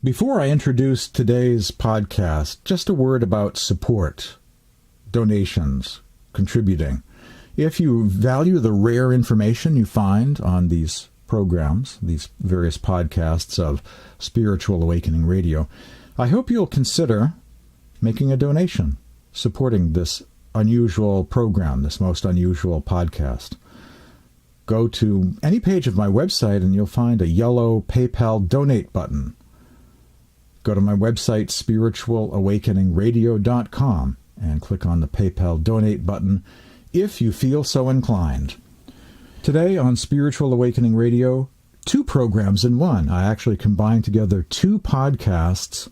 Before I introduce today's podcast, just a word about support, donations, contributing. If you value the rare information you find on these programs, these various podcasts of Spiritual Awakening Radio, I hope you'll consider making a donation, supporting this unusual program, this most unusual podcast. Go to any page of my website and you'll find a yellow PayPal donate button. Go to my website, spiritualawakeningradio.com, and click on the PayPal donate button if you feel so inclined. Today on Spiritual Awakening Radio, two programs in one. I actually combined together two podcasts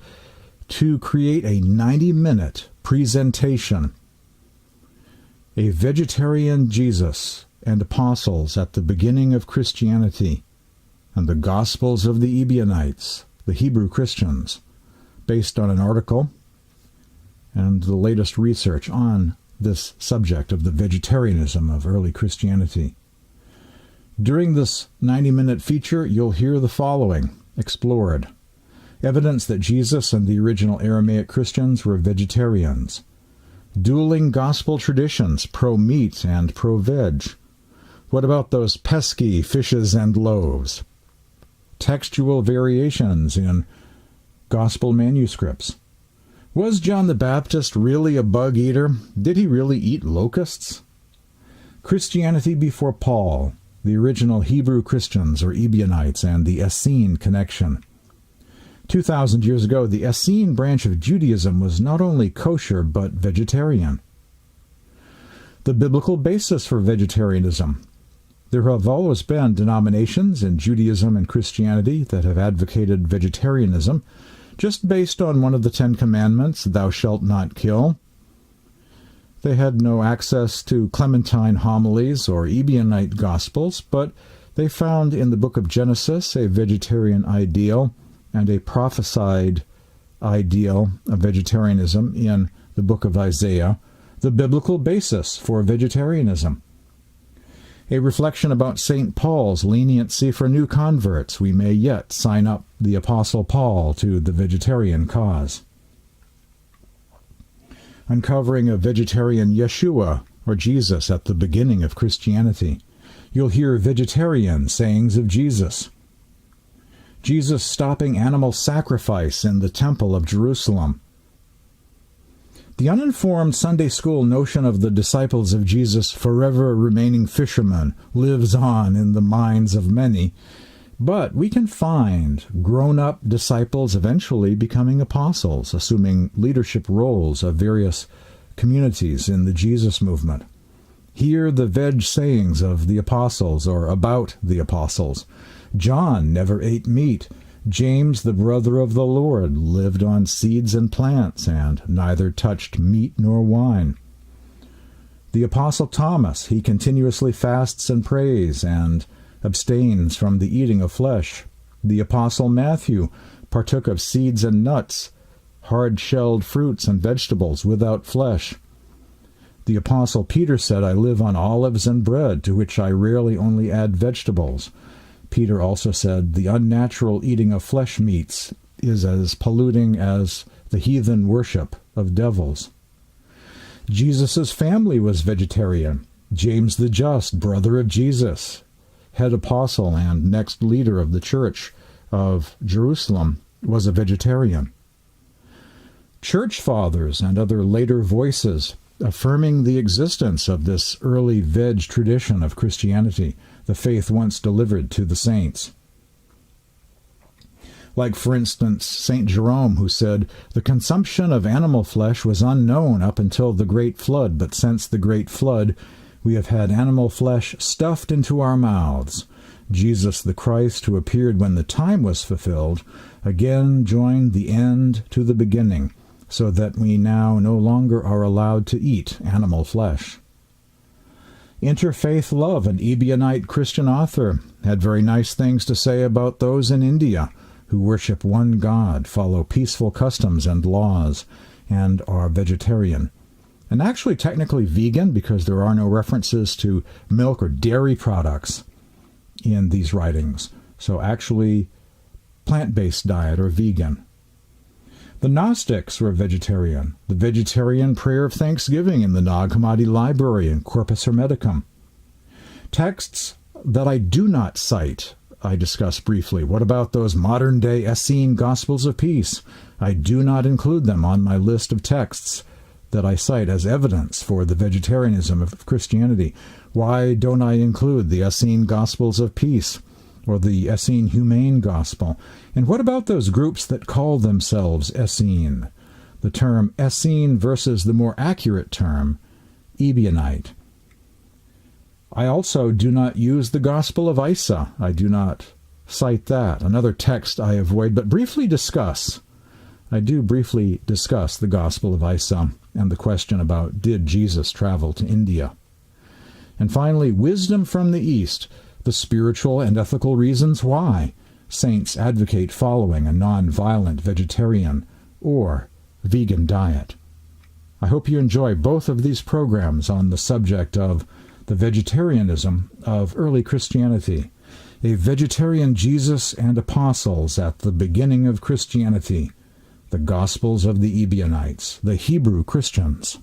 to create a 90-minute presentation. A Vegetarian Jesus and Apostles at the Beginning of Christianity, and the Gospels of the Ebionites, the Hebrew Christians, based on an article and the latest research on this subject of the vegetarianism of early Christianity. During this 90-minute feature, you'll hear the following explored. Evidence that Jesus and the original Aramaic Christians were vegetarians. Dueling gospel traditions, pro-meat and pro-veg. What about those pesky fishes and loaves? Textual variations in gospel manuscripts. Was John the Baptist really a bug eater? Did he really eat locusts? Christianity before Paul, the original Hebrew Christians or Ebionites, and the Essene connection. 2,000 years ago, the Essene branch of Judaism was not only kosher but vegetarian. The biblical basis for vegetarianism. There have always been denominations in Judaism and Christianity that have advocated vegetarianism, just based on one of the 10 Commandments, thou shalt not kill. They had no access to Clementine homilies or Ebionite gospels, but they found in the book of Genesis a vegetarian ideal and a prophesied ideal of vegetarianism in the book of Isaiah, the biblical basis for vegetarianism. A reflection about St. Paul's leniency for new converts. We may yet sign up the Apostle Paul to the vegetarian cause. Uncovering a vegetarian Yeshua, or Jesus, at the beginning of Christianity. You'll hear vegetarian sayings of Jesus. Jesus stopping animal sacrifice in the Temple of Jerusalem. The uninformed Sunday school notion of the disciples of Jesus forever remaining fishermen lives on in the minds of many, but we can find grown-up disciples eventually becoming apostles, assuming leadership roles of various communities in the Jesus movement. Hear the veg sayings of the apostles or about the apostles. John never ate meat. James, the brother of the Lord, lived on seeds and plants, and neither touched meat nor wine. The Apostle Thomas, he continuously fasts and prays, and abstains from the eating of flesh. The Apostle Matthew partook of seeds and nuts, hard-shelled fruits and vegetables without flesh. The Apostle Peter said, I live on olives and bread, to which I rarely only add vegetables. Peter also said, the unnatural eating of flesh meats is as polluting as the heathen worship of devils. Jesus' family was vegetarian. James the Just, brother of Jesus, head apostle and next leader of the Church of Jerusalem, was a vegetarian. Church fathers and other later voices affirming the existence of this early veg tradition of Christianity, the faith once delivered to the saints. Like, for instance, St. Jerome, who said, the consumption of animal flesh was unknown up until the Great Flood, but since the Great Flood, we have had animal flesh stuffed into our mouths. Jesus the Christ, who appeared when the time was fulfilled, again joined the end to the beginning, so that we now no longer are allowed to eat animal flesh. Interfaith Love, an Ebionite Christian author, had very nice things to say about those in India who worship one God, follow peaceful customs and laws, and are vegetarian. And actually technically vegan, because there are no references to milk or dairy products in these writings. So actually plant-based diet or vegan. The Gnostics were vegetarian. The vegetarian prayer of thanksgiving in the Nag Hammadi Library and Corpus Hermeticum. Texts that I do not cite, I discuss briefly. What about those modern-day Essene Gospels of Peace? I do not include them on my list of texts that I cite as evidence for the vegetarianism of Christianity. Why don't I include the Essene Gospels of Peace or the Essene Humane Gospel? And what about those groups that call themselves Essene? The term Essene versus the more accurate term, Ebionite. I also do not use the Gospel of Isa. I do not cite that. Another text I avoid, but briefly discuss. I do briefly discuss the Gospel of Isa and the question about, did Jesus travel to India? And finally, wisdom from the East, the spiritual and ethical reasons why saints advocate following a non-violent vegetarian or vegan diet. I hope you enjoy both of these programs on the subject of the vegetarianism of early Christianity, a vegetarian Jesus and apostles at the beginning of Christianity, the Gospels of the Ebionites, the Hebrew Christians.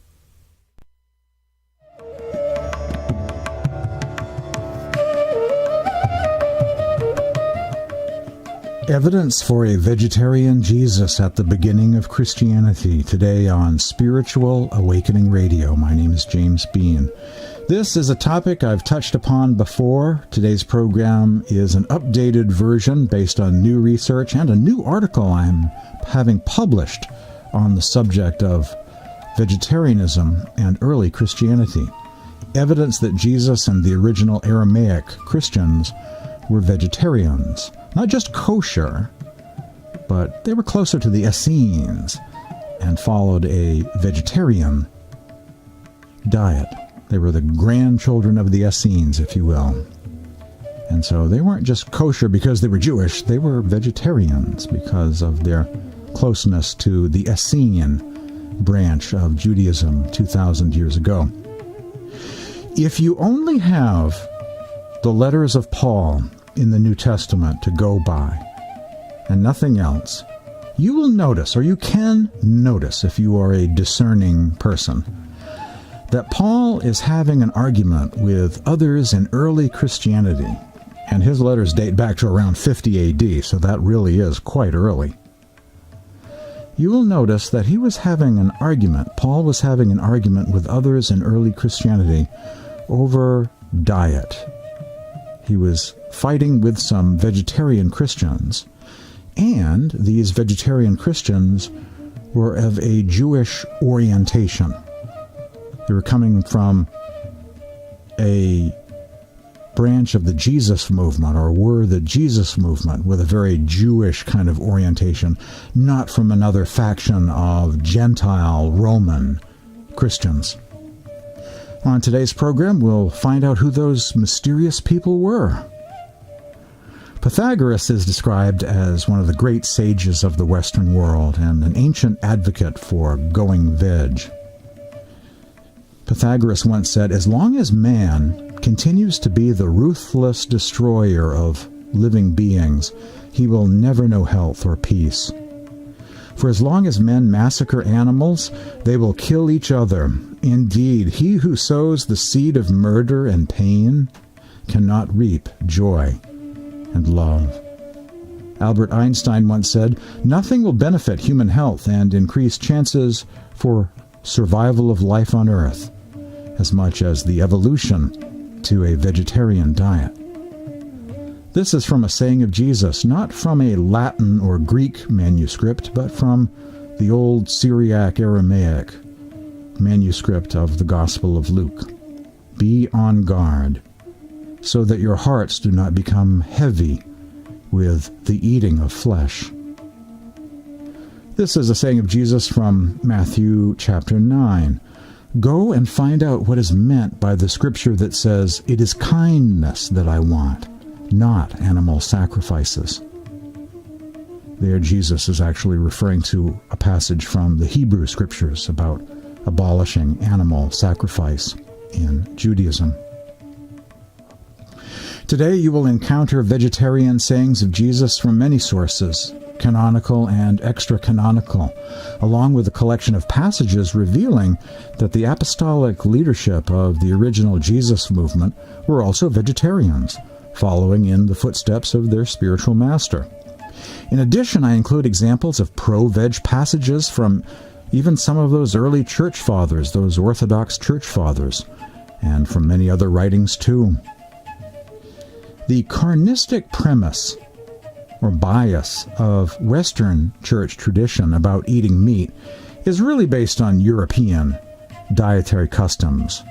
Evidence for a vegetarian Jesus at the beginning of Christianity, today on Spiritual Awakening Radio. My name is James Bean. This is a topic I've touched upon before. Today's program is an updated version based on new research and a new article I'm having published on the subject of vegetarianism and early Christianity. Evidence that Jesus and the original Aramaic Christians were vegetarians. Not just kosher, but they were closer to the Essenes and followed a vegetarian diet. They were the grandchildren of the Essenes, if you will. And so they weren't just kosher because they were Jewish, they were vegetarians because of their closeness to the Essene branch of Judaism 2,000 years ago. If you only have the letters of Paul in the New Testament to go by, and nothing else, you will notice, or you can notice if you are a discerning person, that Paul is having an argument with others in early Christianity, and his letters date back to around 50 AD, so that really is quite early. You will notice that he was having an argument, Paul was having an argument with others in early Christianity over diet. He was fighting with some vegetarian Christians, and these vegetarian Christians were of a Jewish orientation. They were coming from a branch of the Jesus movement, or were the Jesus movement, with a very Jewish kind of orientation, not from another faction of Gentile Roman Christians. On today's program, we'll find out who those mysterious people were. Pythagoras is described as one of the great sages of the Western world and an ancient advocate for going veg. Pythagoras once said, "As long as man continues to be the ruthless destroyer of living beings, he will never know health or peace. For as long as men massacre animals, they will kill each other. Indeed, he who sows the seed of murder and pain cannot reap joy and love." Albert Einstein once said, "Nothing will benefit human health and increase chances for survival of life on Earth as much as the evolution to a vegetarian diet." This is from a saying of Jesus, not from a Latin or Greek manuscript, but from the old Syriac Aramaic manuscript of the Gospel of Luke. "Be on guard, so that your hearts do not become heavy with the eating of flesh." This is a saying of Jesus from Matthew chapter 9. Go and find out what is meant by the scripture that says, "It is kindness that I want, not animal sacrifices." There Jesus is actually referring to a passage from the Hebrew scriptures about abolishing animal sacrifice in Judaism. Today you will encounter vegetarian sayings of Jesus from many sources, canonical and extra-canonical, along with a collection of passages revealing that the apostolic leadership of the original Jesus movement were also vegetarians, following in the footsteps of their spiritual master. In addition, I include examples of pro-veg passages from even some of those early church fathers, those Orthodox church fathers, and from many other writings too. The carnistic premise or bias of Western church tradition about eating meat is really based on European dietary customs,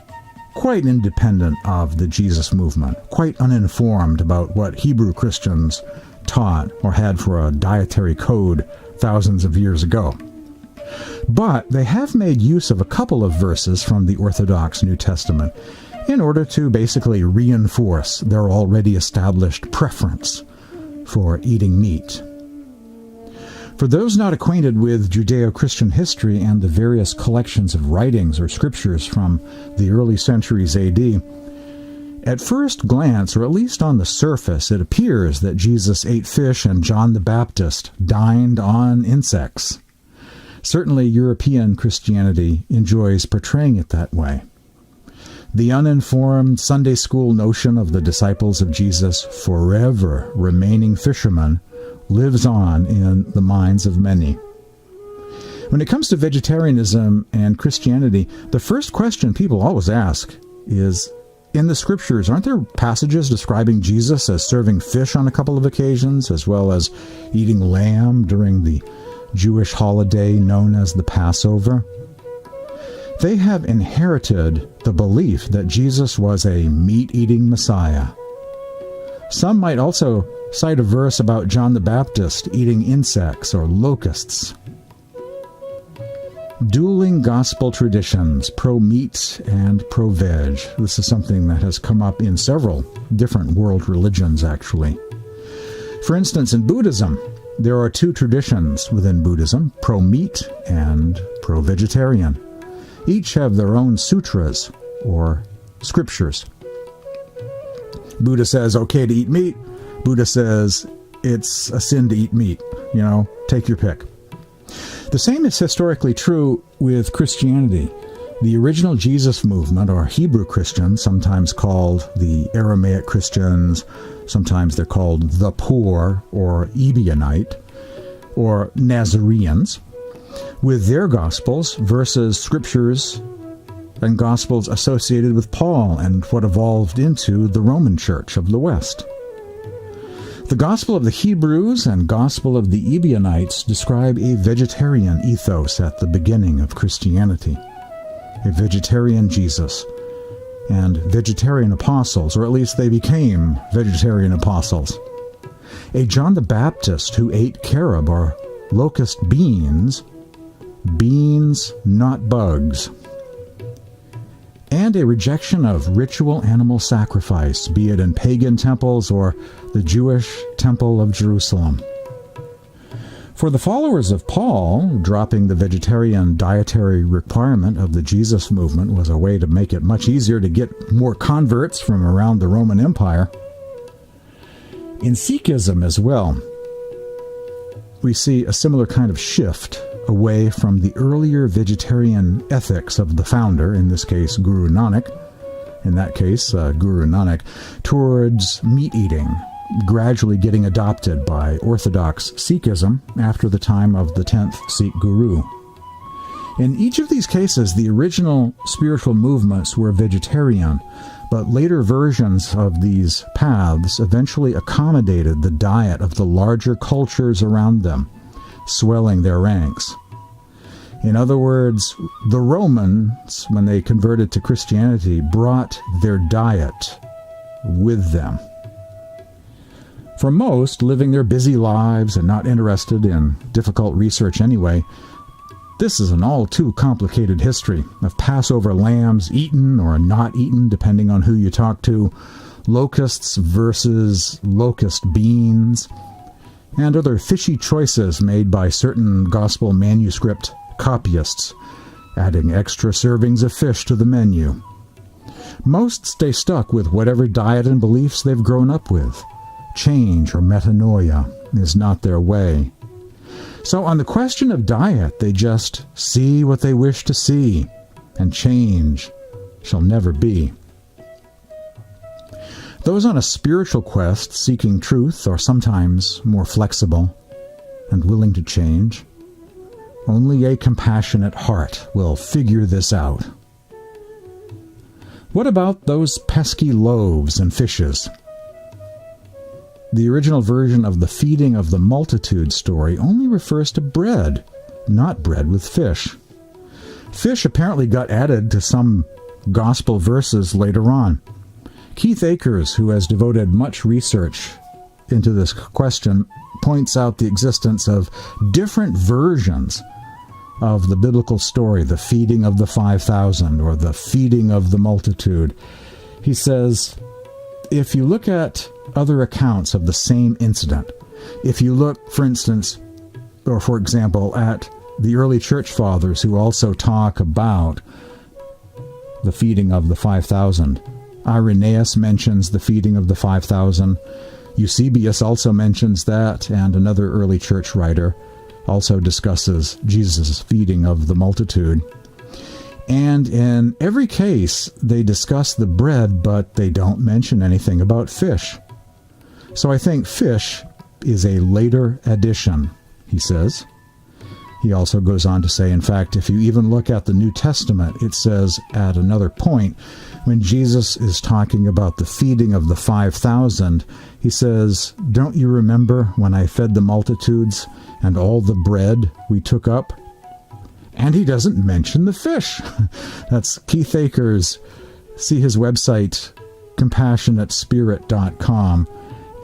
quite independent of the Jesus movement, quite uninformed about what Hebrew Christians taught or had for a dietary code thousands of years ago. But they have made use of a couple of verses from the Orthodox New Testament in order to basically reinforce their already established preference for eating meat. For those not acquainted with Judeo-Christian history and the various collections of writings or scriptures from the early centuries AD, at first glance, or at least on the surface, it appears that Jesus ate fish and John the Baptist dined on insects. Certainly, European Christianity enjoys portraying it that way. The uninformed Sunday school notion of the disciples of Jesus forever remaining fishermen lives on in the minds of many. When it comes to vegetarianism and Christianity, the first question people always ask is, in the scriptures, aren't there passages describing Jesus as serving fish on a couple of occasions, as well as eating lamb during the Jewish holiday known as the Passover? They have inherited the belief that Jesus was a meat-eating Messiah. Some might also cite a verse about John the Baptist eating insects or locusts. Dueling gospel traditions, pro-meat and pro-veg. This is something that has come up in several different world religions, actually. For instance, in Buddhism, there are two traditions within Buddhism, pro-meat and pro-vegetarian. Each have their own sutras, or scriptures. Buddha says, okay to eat meat. Buddha says, it's a sin to eat meat. Take your pick. The same is historically true with Christianity. The original Jesus movement, or Hebrew Christians, sometimes called the Aramaic Christians, sometimes they're called the poor, or Ebionites, or Nazareans, with their Gospels versus scriptures and Gospels associated with Paul and what evolved into the Roman Church of the West. The Gospel of the Hebrews and Gospel of the Ebionites describe a vegetarian ethos at the beginning of Christianity, a vegetarian Jesus, and vegetarian apostles, or at least they became vegetarian apostles. A John the Baptist who ate carob, or locust beans, not bugs, and a rejection of ritual animal sacrifice, be it in pagan temples or the Jewish Temple of Jerusalem. For the followers of Paul, dropping the vegetarian dietary requirement of the Jesus movement was a way to make it much easier to get more converts from around the Roman Empire. In Sikhism as well, we see a similar kind of shift away from the earlier vegetarian ethics of the founder, in this case Guru Nanak, towards meat-eating, gradually getting adopted by Orthodox Sikhism after the time of the 10th Sikh Guru. In each of these cases, the original spiritual movements were vegetarian, but later versions of these paths eventually accommodated the diet of the larger cultures around them, swelling their ranks. In other words, the Romans, when they converted to Christianity, brought their diet with them. For most, living their busy lives and not interested in difficult research anyway, this is an all too complicated history of Passover lambs eaten or not eaten, depending on who you talk to, locusts versus locust beans, and other fishy choices made by certain gospel manuscript copyists, adding extra servings of fish to the menu. Most stay stuck with whatever diet and beliefs they've grown up with. Change or metanoia is not their way. So on the question of diet, they just see what they wish to see, and change shall never be. Those on a spiritual quest seeking truth are sometimes more flexible and willing to change. Only a compassionate heart will figure this out. What about those pesky loaves and fishes? The original version of the feeding of the multitude story only refers to bread, not bread with fish. Fish apparently got added to some gospel verses later on. Keith Akers, who has devoted much research into this question, points out the existence of different versions of the biblical story, the feeding of the 5,000 or the feeding of the multitude. He says, if you look at other accounts of the same incident, if you look, for instance, or for example, at the early church fathers who also talk about the feeding of the 5,000, Irenaeus mentions the feeding of the 5,000. Eusebius also mentions that, and another early church writer also discusses Jesus' feeding of the multitude. And in every case, they discuss the bread, but they don't mention anything about fish. So I think fish is a later addition, he says. He also goes on to say, in fact, if you even look at the New Testament, it says at another point, when Jesus is talking about the feeding of the 5,000, he says, don't you remember when I fed the multitudes and all the bread we took up? And he doesn't mention the fish. That's Keith Akers. See his website, compassionatespirit.com,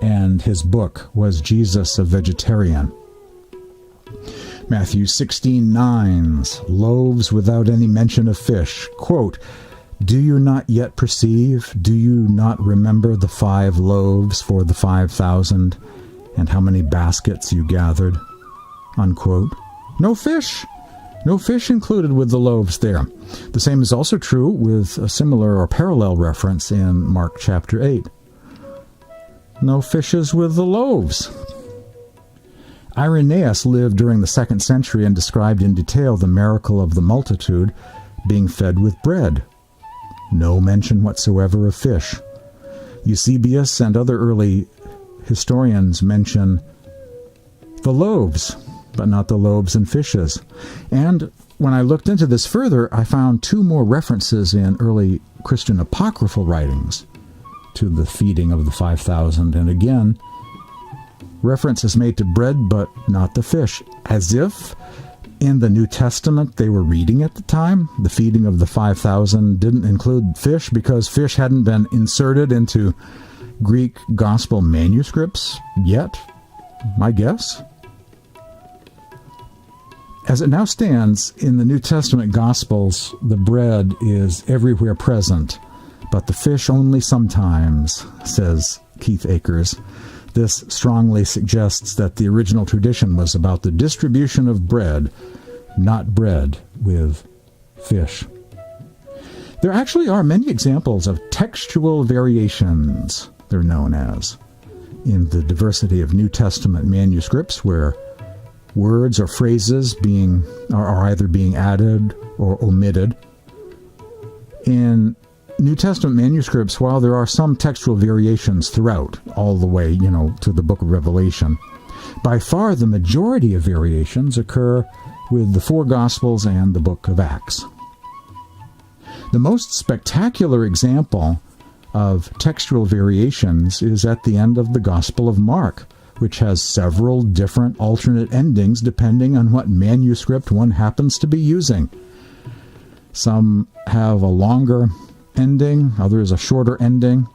and his book, Was Jesus a Vegetarian? Matthew 16:9, loaves without any mention of fish. Quote, do you not yet perceive? Do you not remember the 5 loaves for the 5,000 and how many baskets you gathered? Unquote. No fish. No fish included with the loaves there. The same is also true with a similar or parallel reference in Mark chapter 8. No fishes with the loaves. Irenaeus lived during the 2nd century and described in detail the miracle of the multitude being fed with bread. No mention whatsoever of fish. Eusebius and other early historians mention the loaves, but not the loaves and fishes. And when I looked into this further, I found 2 more references in early Christian apocryphal writings to the feeding of the 5,000. And again, reference is made to bread, but not the fish, as if in the New Testament they were reading at the time. The feeding of the 5,000 didn't include fish because fish hadn't been inserted into Greek gospel manuscripts yet, my guess. As it now stands, in the New Testament Gospels, the bread is everywhere present, but the fish only sometimes, says Keith Akers. This strongly suggests that the original tradition was about the distribution of bread, not bread with fish. There actually are many examples of textual variations, they're known as, in the diversity of New Testament manuscripts where words or phrases are either being added or omitted. In New Testament manuscripts, while there are some textual variations throughout, all the way, to the book of Revelation, by far the majority of variations occur with the 4 Gospels and the book of Acts. The most spectacular example of textual variations is at the end of the Gospel of Mark, which has several different alternate endings depending on what manuscript one happens to be using. Some have a longer ending, others a shorter ending.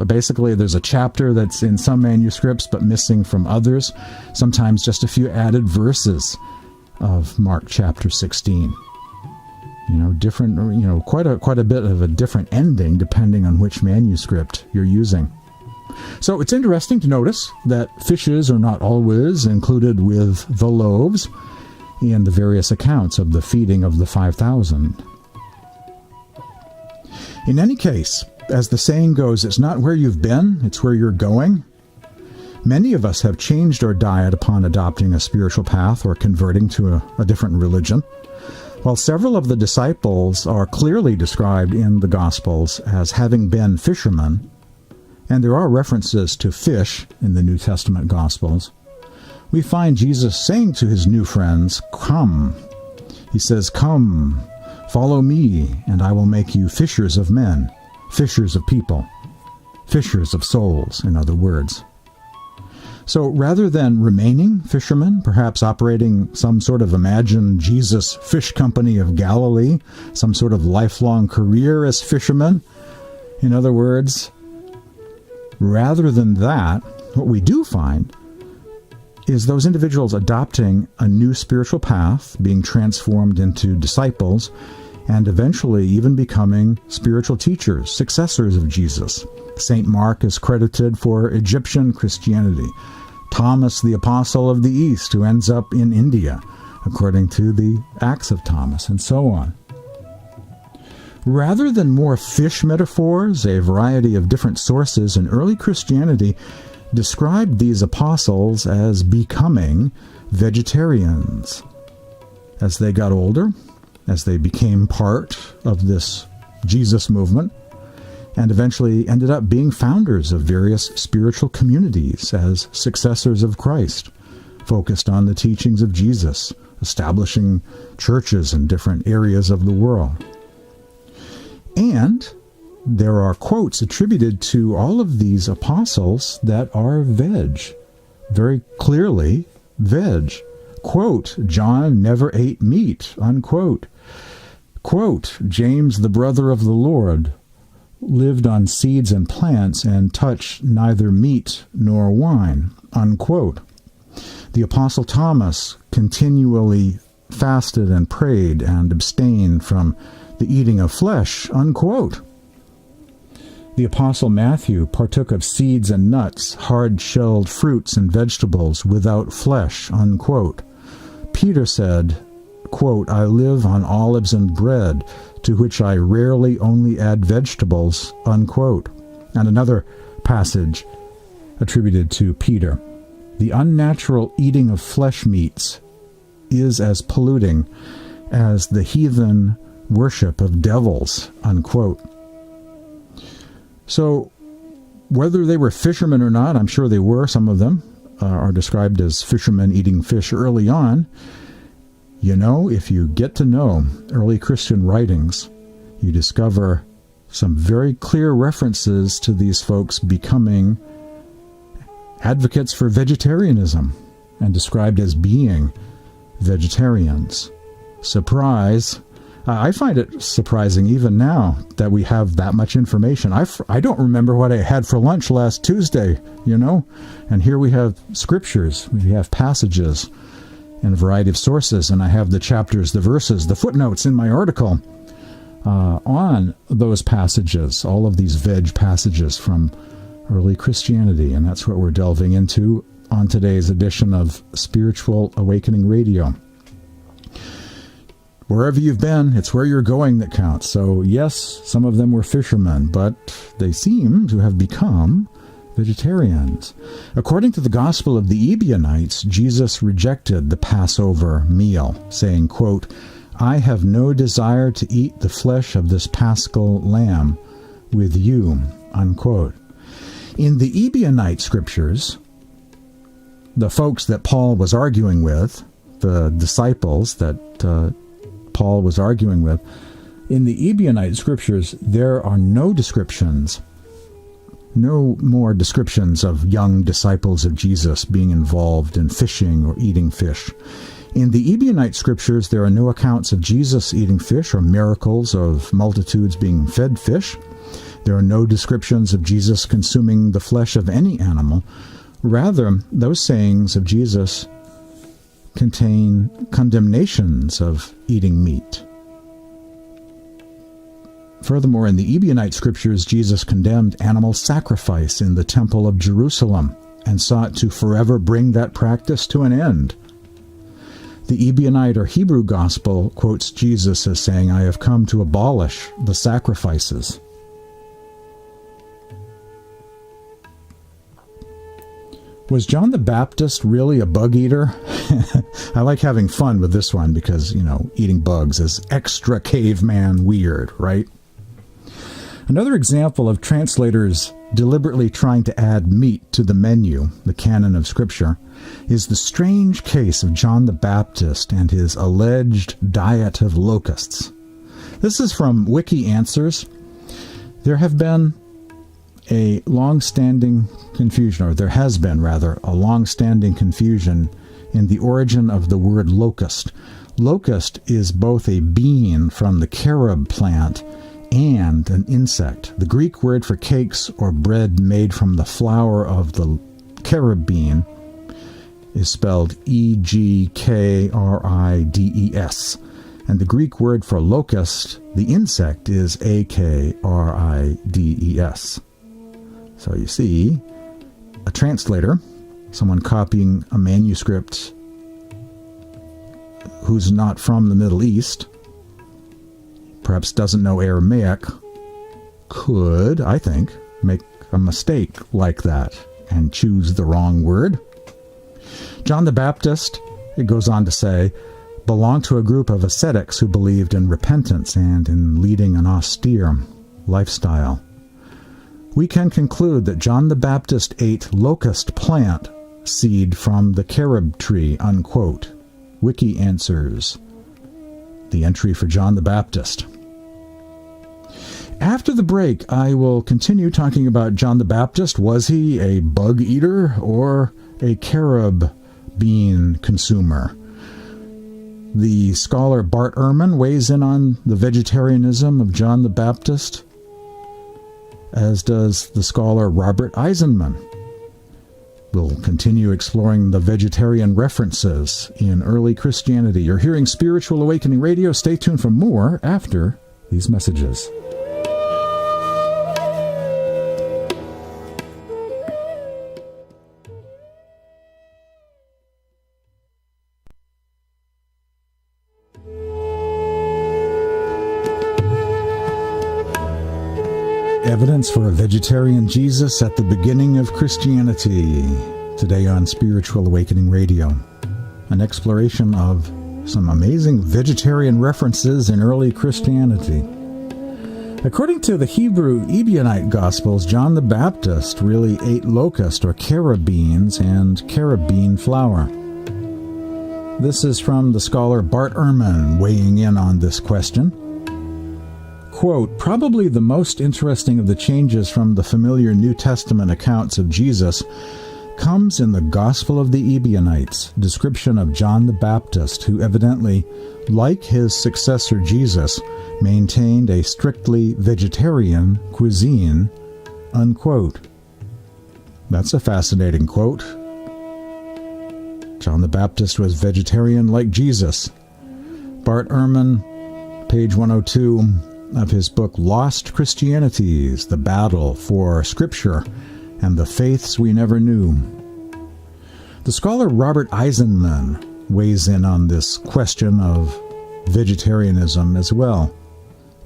Basically there's a chapter that's in some manuscripts but missing from others. Sometimes just a few added verses of Mark chapter 16. Different, quite a bit of a different ending depending on which manuscript you're using. So it's interesting to notice that fishes are not always included with the loaves in the various accounts of the feeding of the 5,000. In any case, as the saying goes, it's not where you've been, it's where you're going. Many of us have changed our diet upon adopting a spiritual path or converting to a different religion. While several of the disciples are clearly described in the Gospels as having been fishermen, and there are references to fish in the New Testament Gospels, we find Jesus saying to his new friends, "Come." He says, "Come, follow me, and I will make you fishers of men, fishers of people, fishers of souls," in other words. So rather than remaining fishermen, perhaps operating some sort of imagined Jesus Fish Company of Galilee, some sort of lifelong career as fishermen, in other words, rather than that, what we do find is those individuals adopting a new spiritual path, being transformed into disciples, and eventually even becoming spiritual teachers, successors of Jesus. St. Mark is credited for Egyptian Christianity. Thomas, the Apostle of the East, who ends up in India, according to the Acts of Thomas, and so on. Rather than more fish metaphors, a variety of different sources in early Christianity described these apostles as becoming vegetarians. As they got older, as they became part of this Jesus movement, and eventually ended up being founders of various spiritual communities as successors of Christ, focused on the teachings of Jesus, establishing churches in different areas of the world. And there are quotes attributed to all of these apostles that are veg, very clearly veg. Quote, "John never ate meat," unquote. Quote, "James, the brother of the Lord, lived on seeds and plants and touched neither meat nor wine," unquote. The Apostle Thomas continually fasted and prayed and abstained from the eating of flesh, unquote. The Apostle Matthew partook of seeds and nuts, hard-shelled fruits and vegetables without flesh, unquote. Peter said, quote, "I live on olives and bread, to which I rarely only add vegetables," unquote. And another passage attributed to Peter, "The unnatural eating of flesh meats is as polluting as the heathen worship of devils," unquote. So, whether they were fishermen or not, I'm sure they were, some of them are described as fishermen eating fish early on. You know, if you get to know early Christian writings, you discover some very clear references to these folks becoming advocates for vegetarianism and described as being vegetarians. Surprise! I find it surprising even now that we have that much information. I don't remember what I had for lunch last Tuesday, you know? And here we have scriptures, we have passages in a variety of sources, and I have the chapters, the verses, the footnotes in my article on those passages, all of these veg passages from early Christianity, and that's what we're delving into on today's edition of Spiritual Awakening Radio. Wherever you've been, it's where you're going that counts. So yes, some of them were fishermen, but they seem to have become vegetarians. According to the Gospel of the Ebionites, Jesus rejected the Passover meal, saying, quote, "I have no desire to eat the flesh of this paschal lamb with you," unquote. In the Ebionite scriptures, the folks that Paul was arguing with, the disciples that Paul was arguing with, in the Ebionite scriptures, there are no more descriptions of young disciples of Jesus being involved in fishing or eating fish. In the Ebionite scriptures, there are no accounts of Jesus eating fish or miracles of multitudes being fed fish. There are no descriptions of Jesus consuming the flesh of any animal. Rather, those sayings of Jesus contain condemnations of eating meat. Furthermore, in the Ebionite scriptures, Jesus condemned animal sacrifice in the Temple of Jerusalem and sought to forever bring that practice to an end. The Ebionite or Hebrew gospel quotes Jesus as saying, "I have come to abolish the sacrifices," Was John the Baptist really a bug eater? I like having fun with this one because, eating bugs is extra caveman weird, right? Another example of translators deliberately trying to add meat to the menu, the canon of Scripture, is the strange case of John the Baptist and his alleged diet of locusts. This is from Wiki Answers. There have been a long-standing confusion, or there has been, rather, a long-standing confusion in the origin of the word locust. Locust is both a bean from the carob plant and an insect. The Greek word for cakes or bread made from the flour of the carob bean is spelled Egkrides, and the Greek word for locust, the insect, is Akrides. So you see, a translator, someone copying a manuscript who's not from the Middle East, perhaps doesn't know Aramaic, could, I think, make a mistake like that and choose the wrong word. John the Baptist, it goes on to say, belonged to a group of ascetics who believed in repentance and in leading an austere lifestyle. We can conclude that John the Baptist ate locust plant seed from the carob tree, unquote. Wiki Answers, the entry for John the Baptist. After the break, I will continue talking about John the Baptist. Was he a bug eater or a carob bean consumer? The scholar Bart Ehrman weighs in on the vegetarianism of John the Baptist, as does the scholar Robert Eisenman. We'll continue exploring the vegetarian references in early Christianity. You're hearing Spiritual Awakening Radio. Stay tuned for more after these messages. Evidence for a vegetarian Jesus at the beginning of Christianity. Today on Spiritual Awakening Radio. An exploration of some amazing vegetarian references in early Christianity. According to the Hebrew Ebionite Gospels, John the Baptist really ate locust or carob beans and carob bean flour. This is from the scholar Bart Ehrman weighing in on this question. Quote, probably the most interesting of the changes from the familiar New Testament accounts of Jesus comes in the Gospel of the Ebionites, description of John the Baptist, who evidently, like his successor Jesus, maintained a strictly vegetarian cuisine, unquote. That's a fascinating quote. John the Baptist was vegetarian like Jesus. Bart Ehrman, page 102 of his book Lost Christianities, The Battle for Scripture and the Faiths We Never Knew. The scholar Robert Eisenman weighs in on this question of vegetarianism as well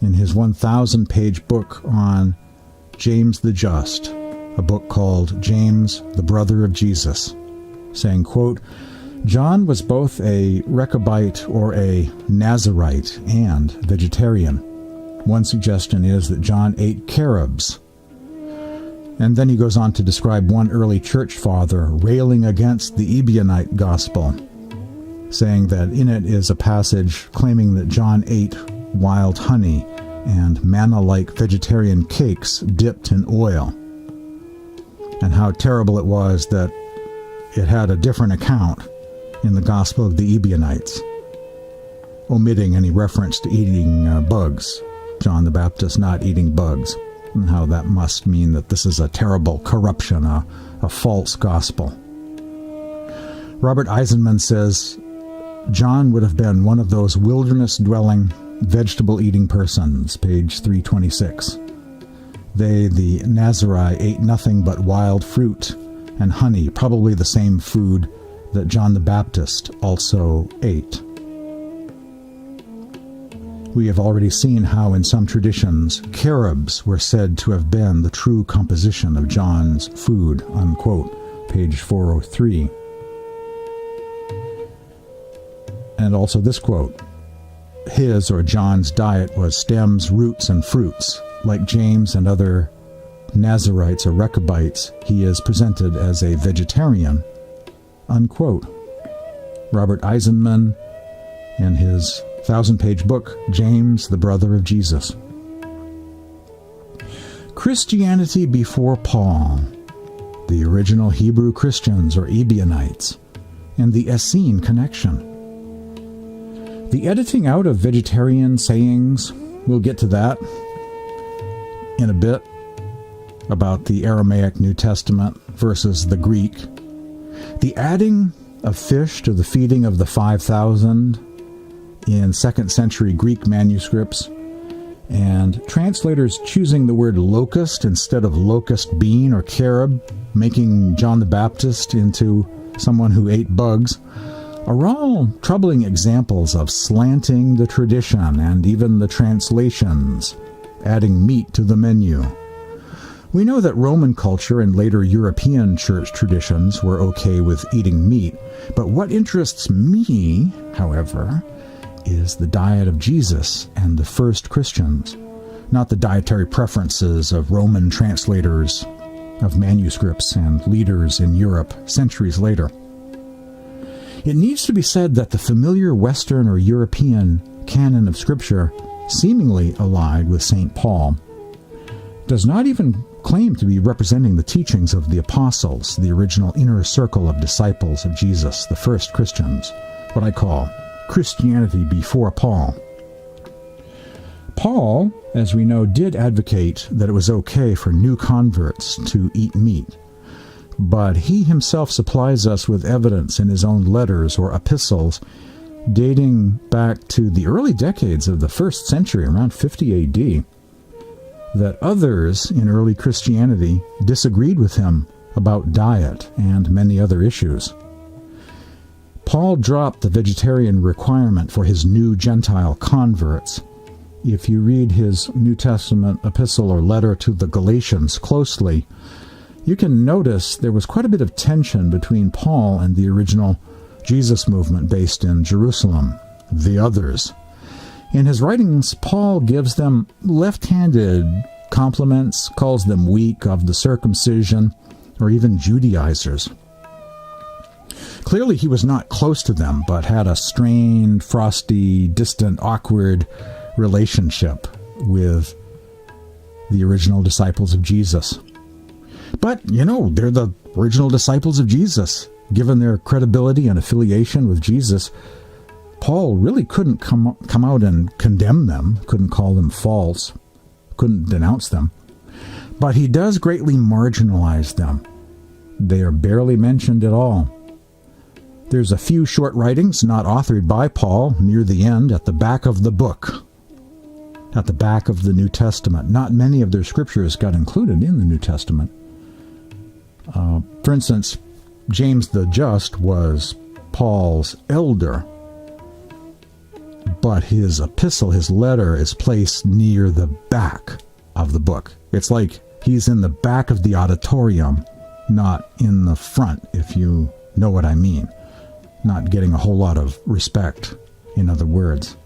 in his 1,000-page book on James the Just, a book called James, the Brother of Jesus, saying, quote, John was both a Rechabite or a Nazarite and vegetarian. One suggestion is that John ate carobs. And then he goes on to describe one early church father railing against the Ebionite gospel, saying that in it is a passage claiming that John ate wild honey and manna-like vegetarian cakes dipped in oil, and how terrible it was that it had a different account in the Gospel of the Ebionites, omitting any reference to eating bugs. John the Baptist not eating bugs, and how that must mean that this is a terrible corruption, a false gospel. Robert Eisenman says John would have been one of those wilderness-dwelling, vegetable-eating persons, page 326. They, the Nazari, ate nothing but wild fruit and honey, probably the same food that John the Baptist also ate. We have already seen how in some traditions, carobs were said to have been the true composition of John's food, unquote. page 403. And also this quote, his or John's diet was stems, roots, and fruits. Like James and other Nazarites or Rechabites, he is presented as a vegetarian, unquote. Robert Eisenman, in his 1,000-page book, James, the Brother of Jesus. Christianity before Paul, the original Hebrew Christians or Ebionites, and the Essene connection. The editing out of vegetarian sayings, we'll get to that in a bit, about the Aramaic New Testament versus the Greek. The adding of fish to the feeding of the 5,000 in 2nd century Greek manuscripts, and translators choosing the word locust instead of locust bean or carob, making John the Baptist into someone who ate bugs, are all troubling examples of slanting the tradition and even the translations, adding meat to the menu. We know that Roman culture and later European church traditions were okay with eating meat, but what interests me, however, is the diet of Jesus and the first Christians, not the dietary preferences of Roman translators of manuscripts and leaders in Europe centuries later. It needs to be said that the familiar Western or European canon of Scripture, seemingly allied with St. Paul, does not even claim to be representing the teachings of the apostles, the original inner circle of disciples of Jesus, the first Christians, what I call Christianity before Paul. Paul, as we know, did advocate that it was okay for new converts to eat meat, but he himself supplies us with evidence in his own letters or epistles dating back to the early decades of the 1st century, around 50 A.D., that others in early Christianity disagreed with him about diet and many other issues. Paul dropped the vegetarian requirement for his new Gentile converts. If you read his New Testament epistle or letter to the Galatians closely, you can notice there was quite a bit of tension between Paul and the original Jesus movement based in Jerusalem, the others. In his writings, Paul gives them left-handed compliments, calls them weak of the circumcision, or even Judaizers. Clearly he was not close to them, but had a strained, frosty, distant, awkward relationship with the original disciples of Jesus. But, they're the original disciples of Jesus. Given their credibility and affiliation with Jesus, Paul really couldn't come out and condemn them, couldn't call them false, couldn't denounce them. But he does greatly marginalize them. They are barely mentioned at all. There's a few short writings not authored by Paul near the end at the back of the book, at the back of the New Testament. Not many of their scriptures got included in the New Testament. For instance, James the Just was Paul's elder, but his epistle, his letter, is placed near the back of the book. It's like he's in the back of the auditorium, not in the front, if you know what I mean. Not getting a whole lot of respect, in other words.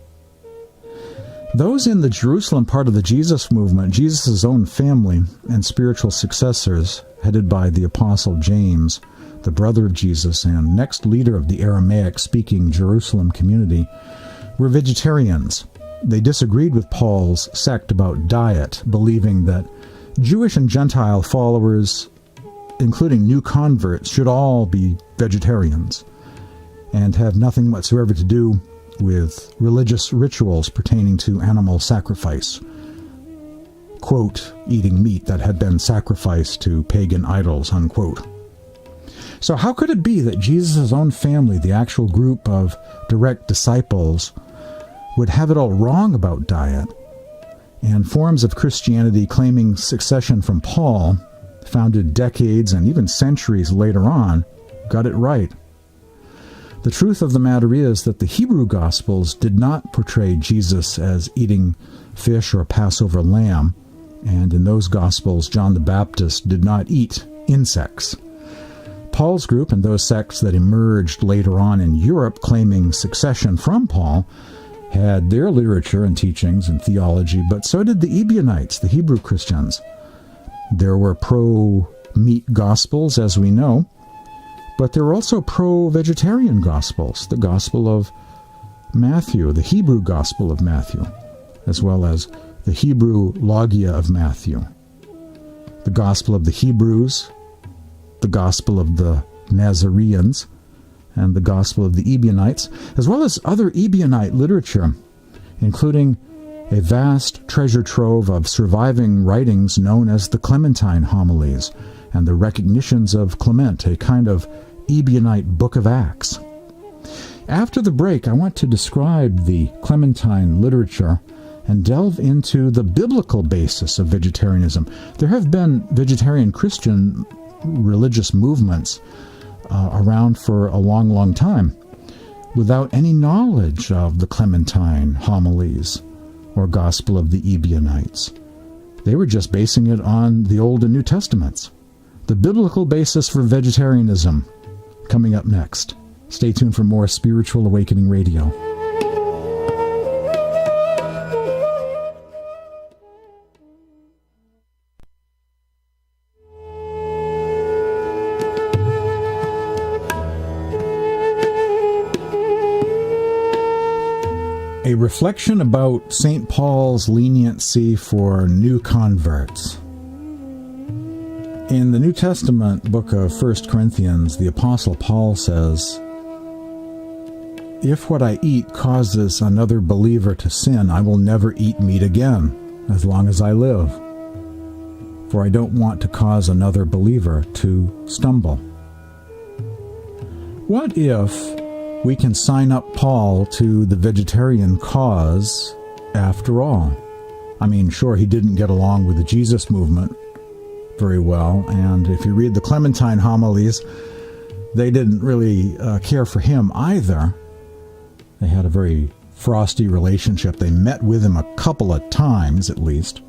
Those in the Jerusalem part of the Jesus movement, Jesus' own family and spiritual successors, headed by the Apostle James, the brother of Jesus and next leader of the Aramaic-speaking Jerusalem community, were vegetarians. They disagreed with Paul's sect about diet, believing that Jewish and Gentile followers, including new converts, should all be vegetarians and have nothing whatsoever to do with religious rituals pertaining to animal sacrifice. Quote, eating meat that had been sacrificed to pagan idols, unquote. So how could it be that Jesus' own family, the actual group of direct disciples, would have it all wrong about diet, and forms of Christianity claiming succession from Paul, founded decades and even centuries later on, got it right? The truth of the matter is that the Hebrew Gospels did not portray Jesus as eating fish or Passover lamb, and in those Gospels, John the Baptist did not eat insects. Paul's group and those sects that emerged later on in Europe claiming succession from Paul had their literature and teachings and theology, but so did the Ebionites, the Hebrew Christians. There were pro-meat gospels, as we know, but there were also pro-vegetarian gospels, the Gospel of Matthew, the Hebrew Gospel of Matthew, as well as the Hebrew Logia of Matthew, the Gospel of the Hebrews, the Gospel of the Nazareans, and the Gospel of the Ebionites, as well as other Ebionite literature, including a vast treasure trove of surviving writings known as the Clementine homilies and the recognitions of Clement, a kind of Ebionite Book of Acts. After the break, I want to describe the Clementine literature and delve into the biblical basis of vegetarianism. There have been vegetarian Christian religious movements around for a long, long time without any knowledge of the Clementine homilies or Gospel of the Ebionites. They were just basing it on the Old and New Testaments. The biblical basis for vegetarianism, coming up next. Stay tuned for more Spiritual Awakening Radio. A reflection about St. Paul's leniency for new converts. In the New Testament book of 1 Corinthians, the Apostle Paul says, "If what I eat causes another believer to sin, I will never eat meat again, as long as I live. For I don't want to cause another believer to stumble." What if we can sign up Paul to the vegetarian cause after all? I mean, sure, he didn't get along with the Jesus movement very well, and if you read the Clementine homilies, they didn't really care for him either. They had a very frosty relationship. They met with him a couple of times, at least.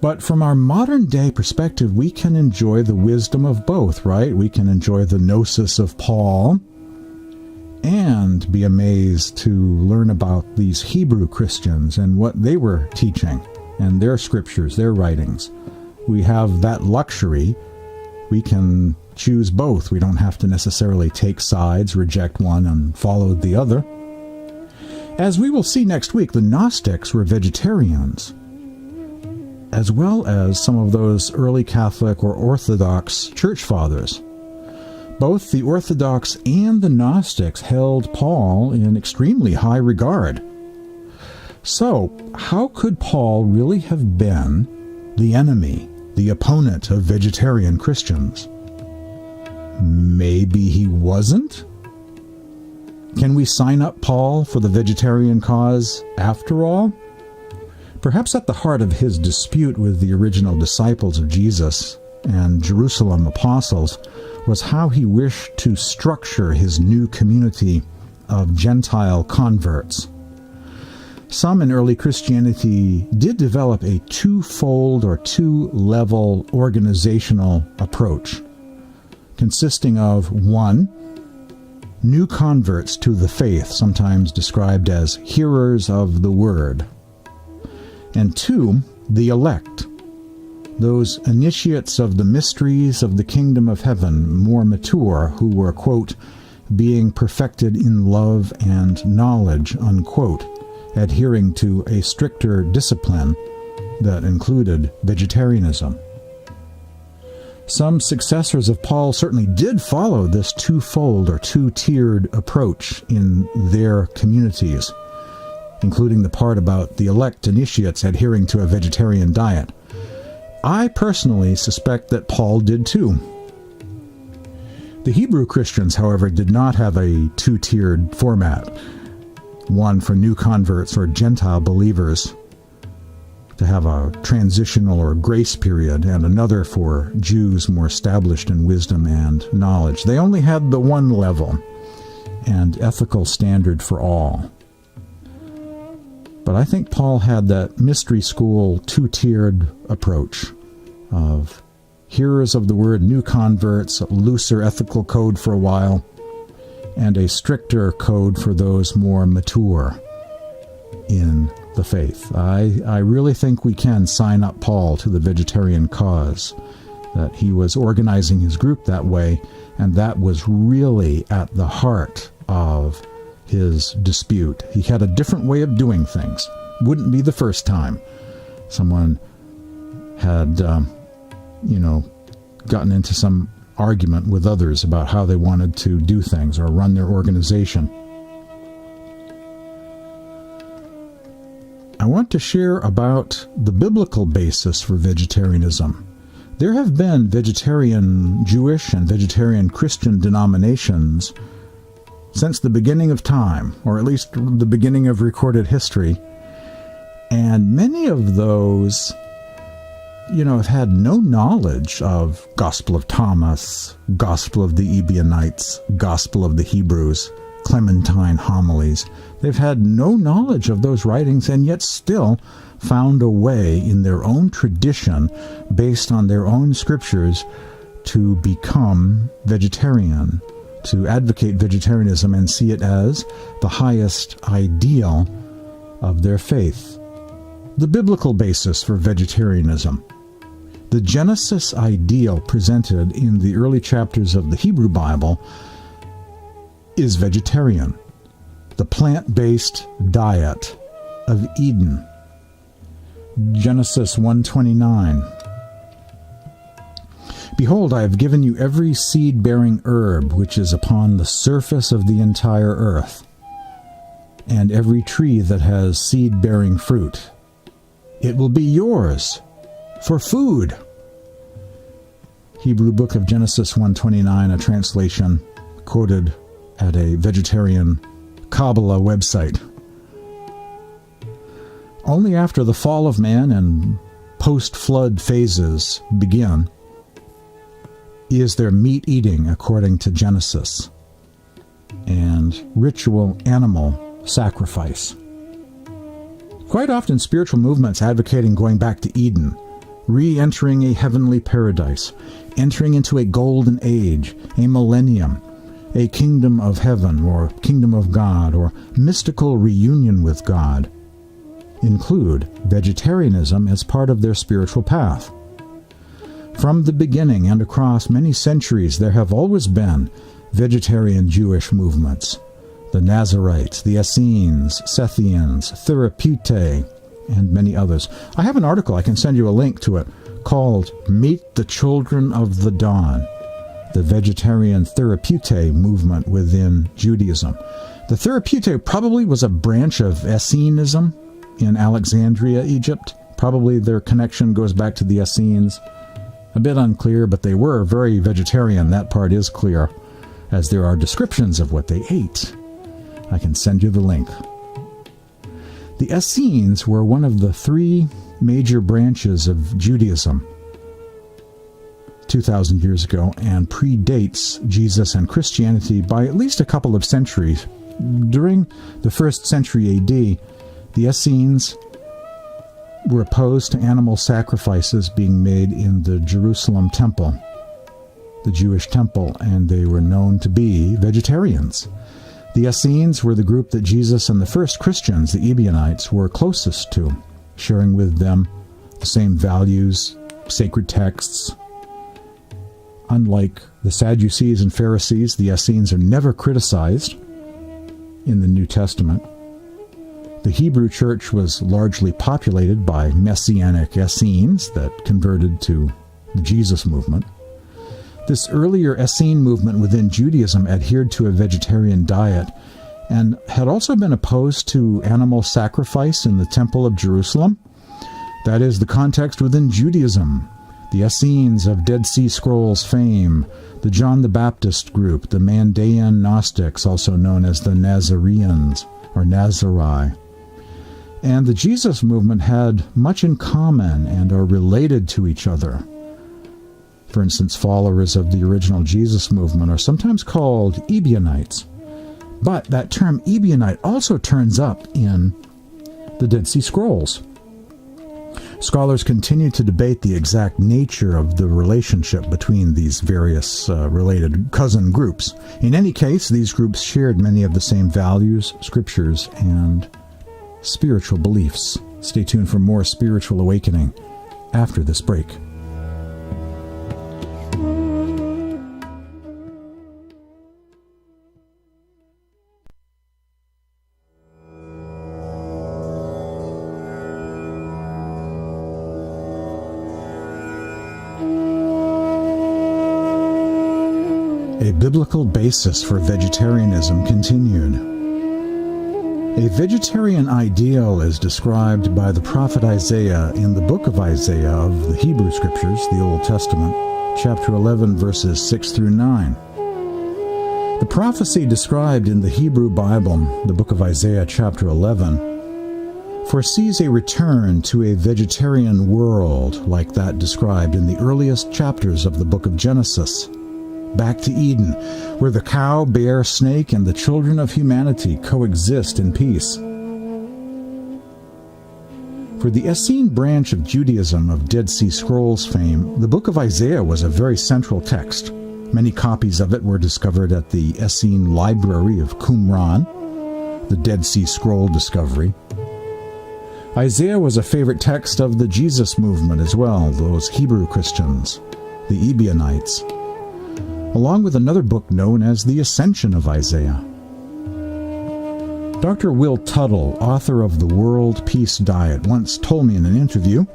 But from our modern day perspective, we can enjoy the wisdom of both, right? We can enjoy the gnosis of Paul and be amazed to learn about these Hebrew Christians and what they were teaching and their scriptures, their writings. We have that luxury. We can choose both. We don't have to necessarily take sides, reject one, and follow the other. As we will see next week, the Gnostics were vegetarians, as well as some of those early Catholic or Orthodox church fathers. Both the Orthodox and the Gnostics held Paul in extremely high regard. So, how could Paul really have been the enemy, the opponent of vegetarian Christians? Maybe he wasn't? Can we sign up Paul for the vegetarian cause after all? Perhaps at the heart of his dispute with the original disciples of Jesus and Jerusalem apostles was how he wished to structure his new community of Gentile converts. Some in early Christianity did develop a two-fold or two-level organizational approach, consisting of 1, new converts to the faith, sometimes described as hearers of the word, and 2, the elect, those initiates of the mysteries of the kingdom of heaven, more mature, who were, quote, being perfected in love and knowledge, unquote, adhering to a stricter discipline that included vegetarianism. Some successors of Paul certainly did follow this two-fold or two-tiered approach in their communities, including the part about the elect initiates adhering to a vegetarian diet. I personally suspect that Paul did too. The Hebrew Christians, however, did not have a two-tiered format, one for new converts or Gentile believers to have a transitional or grace period, and another for Jews more established in wisdom and knowledge. They only had the one level and ethical standard for all. But I think Paul had that mystery school two-tiered approach of hearers of the word, new converts, a looser ethical code for a while, and a stricter code for those more mature in the faith. I really think we can sign up Paul to the vegetarian cause, that he was organizing his group that way, and that was really at the heart of his dispute. He had a different way of doing things. Wouldn't be the first time someone had, gotten into some argument with others about how they wanted to do things or run their organization. I want to share about the biblical basis for vegetarianism. There have been vegetarian Jewish and vegetarian Christian denominations since the beginning of time, or at least the beginning of recorded history, and many of those have had no knowledge of Gospel of Thomas, Gospel of the Ebionites, Gospel of the Hebrews, Clementine homilies. They've had no knowledge of those writings, and yet still found a way in their own tradition, based on their own scriptures, to become vegetarian, to advocate vegetarianism and see it as the highest ideal of their faith. The biblical basis for vegetarianism. The Genesis ideal presented in the early chapters of the Hebrew Bible is vegetarian, the plant-based diet of Eden. Genesis 1:29. Behold, I have given you every seed-bearing herb which is upon the surface of the entire earth, and every tree that has seed-bearing fruit. It will be yours for food. Hebrew book of Genesis 1:29, a translation quoted at a vegetarian Kabbalah website. Only after the fall of man and post-flood phases begin is there meat eating according to Genesis and ritual animal sacrifice. Quite often spiritual movements advocating going back to Eden, re-entering a heavenly paradise, entering into a golden age, a millennium, a kingdom of heaven or kingdom of God, or mystical reunion with God, include vegetarianism as part of their spiritual path. From the beginning and across many centuries, there have always been vegetarian Jewish movements. The Nazarites, the Essenes, Sethians, Therapeutae, and many others. I have an article, I can send you a link to it, called Meet the Children of the Dawn, the vegetarian Therapeutae movement within Judaism. The Therapeutae probably was a branch of Essenism in Alexandria, Egypt. Probably their connection goes back to the Essenes. A bit unclear, but they were very vegetarian. That part is clear, as there are descriptions of what they ate. I can send you the link. The Essenes were one of the three major branches of Judaism 2,000 years ago, and predates Jesus and Christianity by at least a couple of centuries. During the 1st century AD, the Essenes were opposed to animal sacrifices being made in the Jerusalem temple, the Jewish temple, and they were known to be vegetarians. The Essenes were the group that Jesus and the first Christians, the Ebionites, were closest to, sharing with them the same values, sacred texts. Unlike the Sadducees and Pharisees, the Essenes are never criticized in the New Testament. The Hebrew church was largely populated by Messianic Essenes that converted to the Jesus movement. This earlier Essene movement within Judaism adhered to a vegetarian diet and had also been opposed to animal sacrifice in the Temple of Jerusalem. That is the context within Judaism. The Essenes of Dead Sea Scrolls fame, the John the Baptist group, the Mandaean Gnostics, also known as the Nazareans or Nazari. And the Jesus movement had much in common and are related to each other. For instance, followers of the original Jesus movement are sometimes called Ebionites. But that term Ebionite also turns up in the Dead Sea Scrolls. Scholars continue to debate the exact nature of the relationship between these various related cousin groups. In any case, these groups shared many of the same values, scriptures, and spiritual beliefs. Stay tuned for more Spiritual Awakening after this break. A biblical basis for vegetarianism continued. A vegetarian ideal is described by the prophet Isaiah in the book of Isaiah of the Hebrew Scriptures, the Old Testament, chapter 11, verses 6 through 9. The prophecy described in the Hebrew Bible, the book of Isaiah, chapter 11, foresees a return to a vegetarian world like that described in the earliest chapters of the book of Genesis. Back to Eden, where the cow, bear, snake, and the children of humanity coexist in peace. For the Essene branch of Judaism of Dead Sea Scrolls fame, the book of Isaiah was a very central text. Many copies of it were discovered at the Essene Library of Qumran, the Dead Sea Scroll discovery. Isaiah was a favorite text of the Jesus movement as well, those Hebrew Christians, the Ebionites, along with another book known as The Ascension of Isaiah. Dr. Will Tuttle, author of The World Peace Diet, once told me in an interview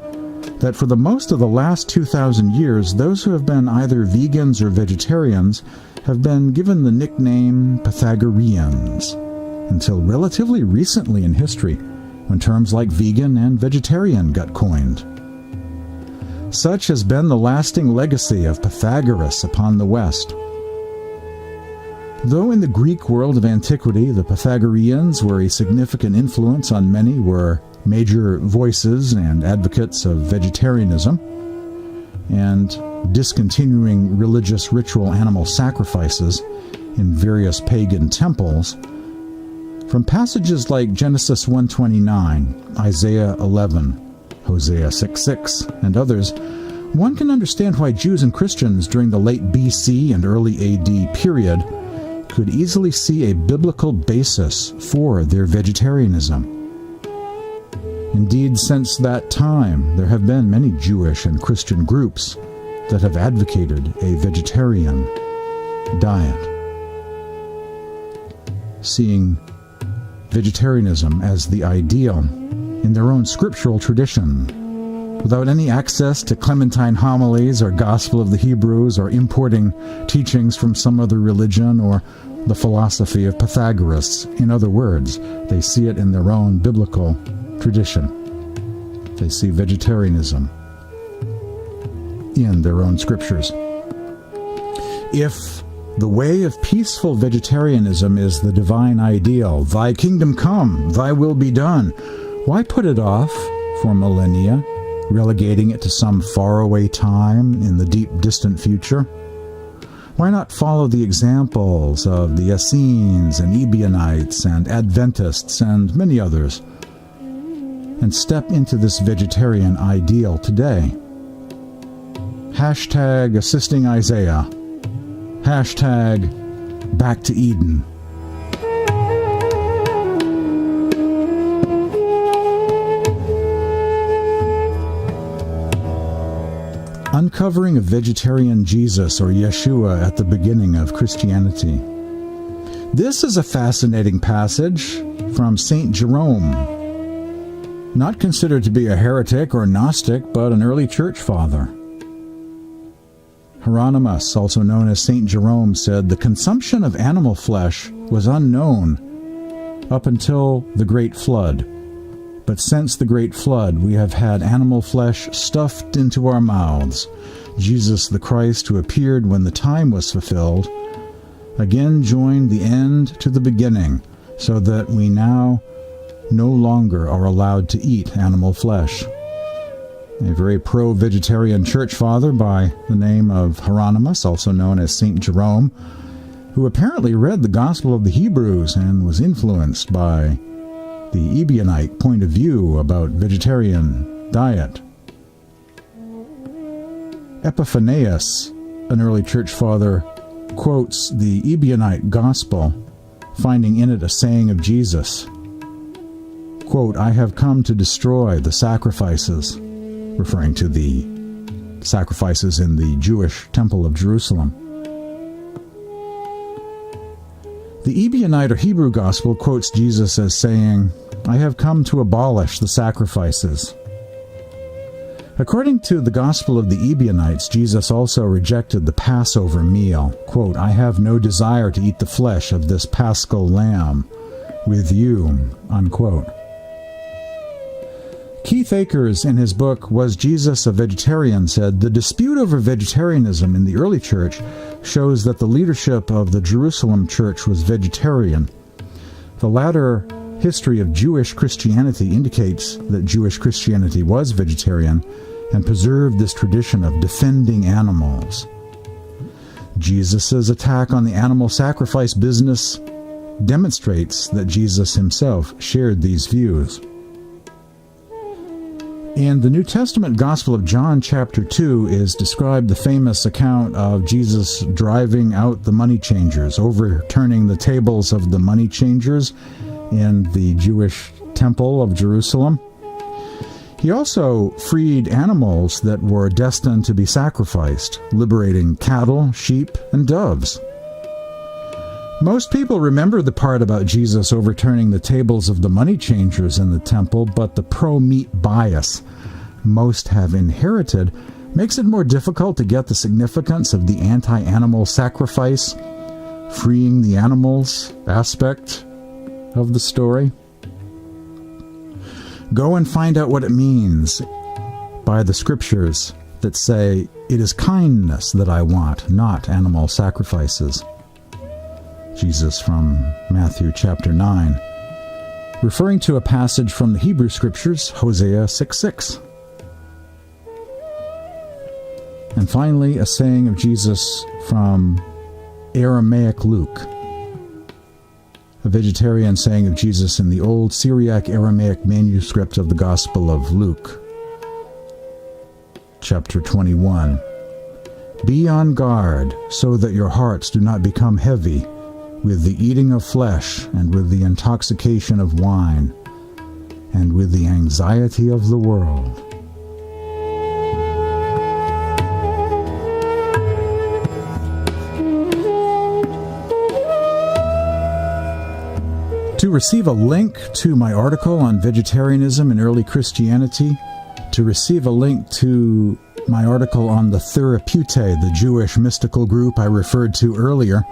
that for the most of the last 2,000 years, those who have been either vegans or vegetarians have been given the nickname Pythagoreans, until relatively recently in history, when terms like vegan and vegetarian got coined. Such has been the lasting legacy of Pythagoras upon the West. Though in the Greek world of antiquity the Pythagoreans were a significant influence on many, were major voices and advocates of vegetarianism and discontinuing religious ritual animal sacrifices in various pagan temples, from passages like Genesis 1:29, Isaiah 11, Hosea 6:6, and others, one can understand why Jews and Christians during the late BC and early AD period could easily see a biblical basis for their vegetarianism. Indeed, since that time, there have been many Jewish and Christian groups that have advocated a vegetarian diet, seeing vegetarianism as the ideal in their own scriptural tradition, without any access to Clementine homilies or Gospel of the Hebrews or importing teachings from some other religion or the philosophy of Pythagoras. In other words, they see it in their own biblical tradition. They see vegetarianism in their own scriptures. If the way of peaceful vegetarianism is the divine ideal, thy kingdom come, thy will be done, why put it off for millennia, relegating it to some faraway time in the deep, distant future? Why not follow the examples of the Essenes and Ebionites and Adventists and many others, and step into this vegetarian ideal today? Hashtag assisting Isaiah. Hashtag back to Eden. Uncovering a vegetarian Jesus or Yeshua at the beginning of Christianity. This is a fascinating passage from St. Jerome, not considered to be a heretic or Gnostic, but an early church father. Hieronymus, also known as St. Jerome, said the consumption of animal flesh was unknown up until the Great Flood. But since the Great Flood, we have had animal flesh stuffed into our mouths. Jesus the Christ, who appeared when the time was fulfilled, again joined the end to the beginning, so that we now no longer are allowed to eat animal flesh. A very pro-vegetarian church father by the name of Hieronymus, also known as St. Jerome, who apparently read the Gospel of the Hebrews and was influenced by the Ebionite point of view about vegetarian diet, Epiphanius, an early church father, quotes the Ebionite gospel, finding in it a saying of Jesus. Quote, "I have come to destroy the sacrifices," referring to the sacrifices in the Jewish temple of Jerusalem. The Ebionite or Hebrew gospel quotes Jesus as saying, "I have come to abolish the sacrifices." According to the Gospel of the Ebionites, Jesus also rejected the Passover meal. Quote, "I have no desire to eat the flesh of this paschal lamb with you," unquote. Keith Akers, in his book, Was Jesus a Vegetarian?, said, "The dispute over vegetarianism in the early church shows that the leadership of the Jerusalem church was vegetarian. The latter history of Jewish Christianity indicates that Jewish Christianity was vegetarian and preserved this tradition of defending animals. Jesus' attack on the animal sacrifice business demonstrates that Jesus himself shared these views. In the New Testament Gospel of John chapter 2 is described the famous account of Jesus driving out the money changers, overturning the tables of the money changers in the Jewish temple of Jerusalem. He also freed animals that were destined to be sacrificed, liberating cattle, sheep, and doves. Most people remember the part about Jesus overturning the tables of the money changers in the temple, but the pro-meat bias most have inherited makes it more difficult to get the significance of the anti-animal sacrifice, freeing the animals aspect of the story. Go and find out what it means by the scriptures that say, "It is kindness that I want, not animal sacrifices." Jesus from Matthew chapter 9, referring to a passage from the Hebrew scriptures, Hosea 6:6. And finally, a saying of Jesus from Aramaic Luke, a vegetarian saying of Jesus in the old Syriac Aramaic manuscript of the Gospel of Luke, chapter 21. "Be on guard, so that your hearts do not become heavy with the eating of flesh, and with the intoxication of wine, and with the anxiety of the world." To receive a link to my article on vegetarianism in early Christianity, to receive a link to my article on the Therapeutae, the Jewish mystical group I referred to earlier,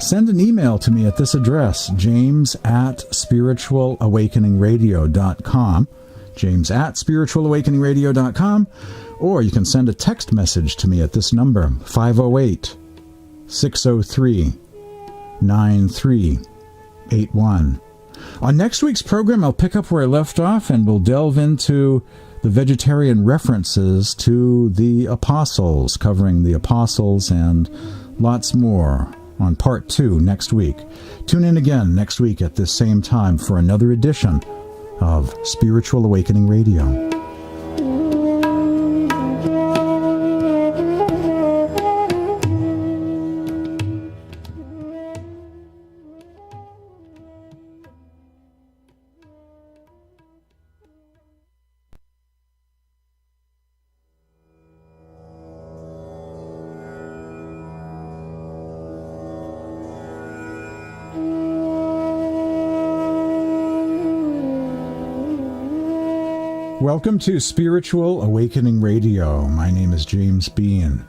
send an email to me at this address, james@spiritualawakeningradio.com, james@spiritualawakeningradio.com, or you can send a text message to me at this number, 508-603-9381. On next week's program, I'll pick up where I left off, and we'll delve into the vegetarian references to the apostles, covering the apostles and lots more on part 2 next week. Tune in again next week at this same time for another edition of Spiritual Awakening Radio. Welcome to Spiritual Awakening Radio. My name is James Bean.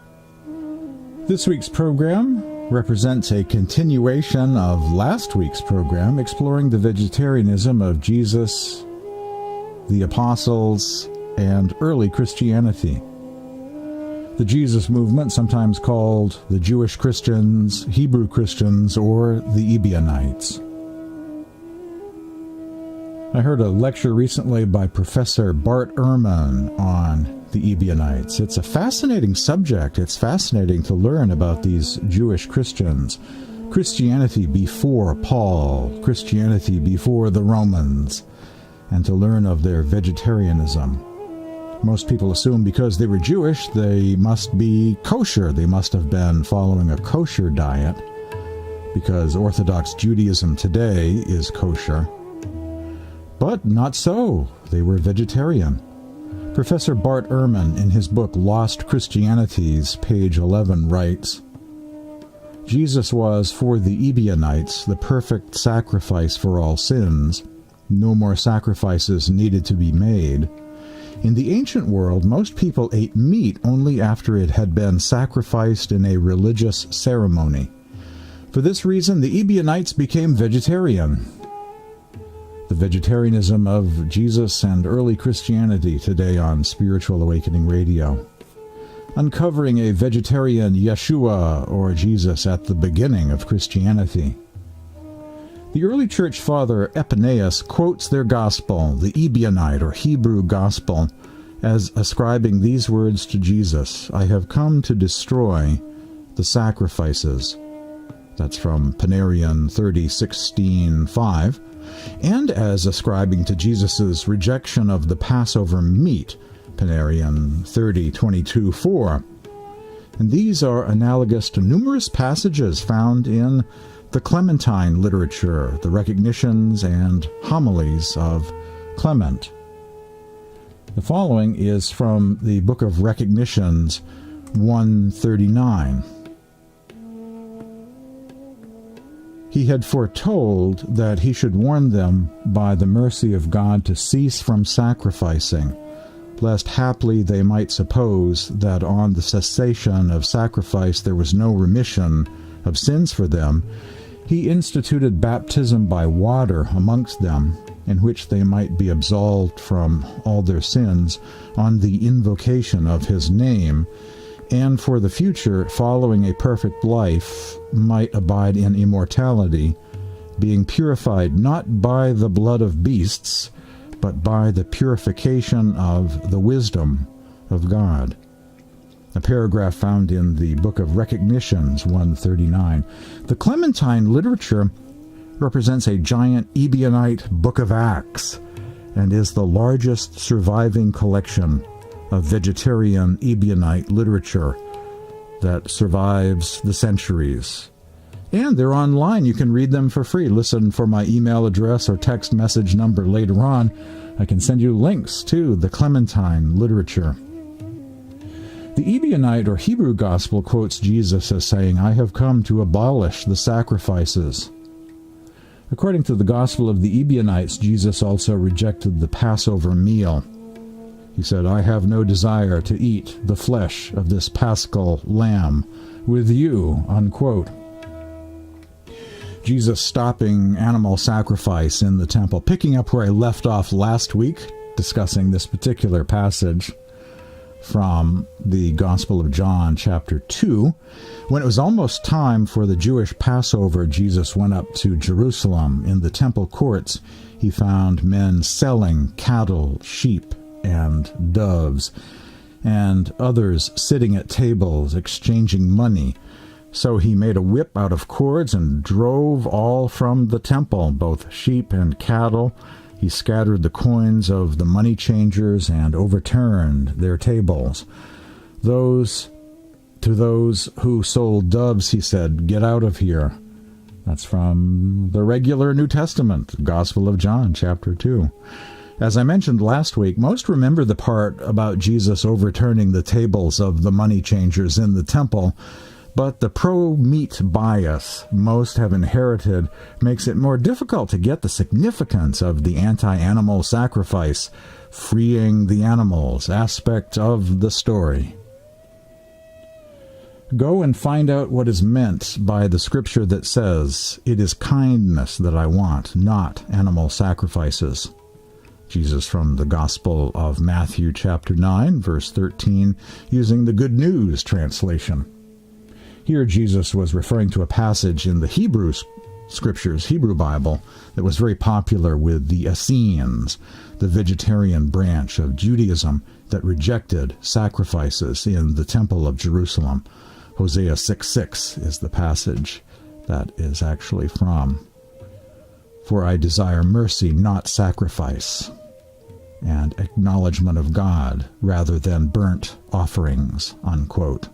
This week's program represents a continuation of last week's program, exploring the vegetarianism of Jesus, the apostles, and early Christianity. The Jesus movement, sometimes called the Jewish Christians, Hebrew Christians, or the Ebionites. I heard a lecture recently by Professor Bart Ehrman on the Ebionites. It's a fascinating subject. It's fascinating to learn about these Jewish Christians. Christianity before Paul, Christianity before the Romans, and to learn of their vegetarianism. Most people assume because they were Jewish, they must be kosher. They must have been following a kosher diet, because Orthodox Judaism today is kosher. But not so. They were vegetarian. Professor Bart Ehrman, in his book Lost Christianities, page 11, writes, Jesus was, for the Ebionites, the perfect sacrifice for all sins. No more sacrifices needed to be made. In the ancient world, most people ate meat only after it had been sacrificed in a religious ceremony. For this reason, the Ebionites became vegetarian. The vegetarianism of Jesus and early Christianity today on Spiritual Awakening Radio. Uncovering a vegetarian Yeshua or Jesus at the beginning of Christianity. The early church father Epionites quotes their gospel, the Ebionite or Hebrew gospel, as ascribing these words to Jesus: I have come to destroy the sacrifices. That's from Panarion 30:16-5. And as ascribing to Jesus' rejection of the Passover meat, Panarion 30:22-4. And these are analogous to numerous passages found in the Clementine literature, the recognitions and homilies of Clement. The following is from the Book of Recognitions 139. He had foretold that he should warn them by the mercy of God to cease from sacrificing, lest haply they might suppose that on the cessation of sacrifice there was no remission of sins for them. He instituted baptism by water amongst them, in which they might be absolved from all their sins on the invocation of his name, and for the future, following a perfect life, might abide in immortality, being purified not by the blood of beasts, but by the purification of the wisdom of God. A paragraph found in the Book of Recognitions 139. The Clementine literature represents a giant Ebionite Book of Acts and is the largest surviving collection of vegetarian Ebionite literature that survives the centuries. And they're online. You can read them for free. Listen for my email address or text message number later on. I can send you links to the Clementine literature. The Ebionite or Hebrew gospel quotes Jesus as saying, I have come to abolish the sacrifices. According to the gospel of the Ebionites, Jesus also rejected the Passover meal. He said, I have no desire to eat the flesh of this paschal lamb with you, unquote. Jesus stopping animal sacrifice in the temple, picking up where I left off last week, discussing this particular passage from the Gospel of John, chapter 2. When it was almost time for the Jewish Passover, Jesus went up to Jerusalem. In the temple courts, he found men selling cattle, sheep, and doves, and others sitting at tables exchanging money. So he made a whip out of cords and drove all from the temple, both sheep and cattle. He scattered the coins of the money changers and overturned their tables. To those who sold doves, he said, get out of here. That's from the regular New Testament, Gospel of John, chapter 2. As I mentioned last week, most remember the part about Jesus overturning the tables of the money changers in the temple, but the pro-meat bias most have inherited makes it more difficult to get the significance of the anti-animal sacrifice, freeing the animals aspect of the story. Go and find out what is meant by the scripture that says, it is kindness that I want, not animal sacrifices. Jesus from the Gospel of Matthew chapter 9, verse 13, using the Good News translation. Here Jesus was referring to a passage in the Hebrew Scriptures, Hebrew Bible, that was very popular with the Essenes, the vegetarian branch of Judaism that rejected sacrifices in the Temple of Jerusalem. Hosea 6:6 is the passage that is actually from. For I desire mercy, not sacrifice. and acknowledgement of God rather than burnt offerings, unquote.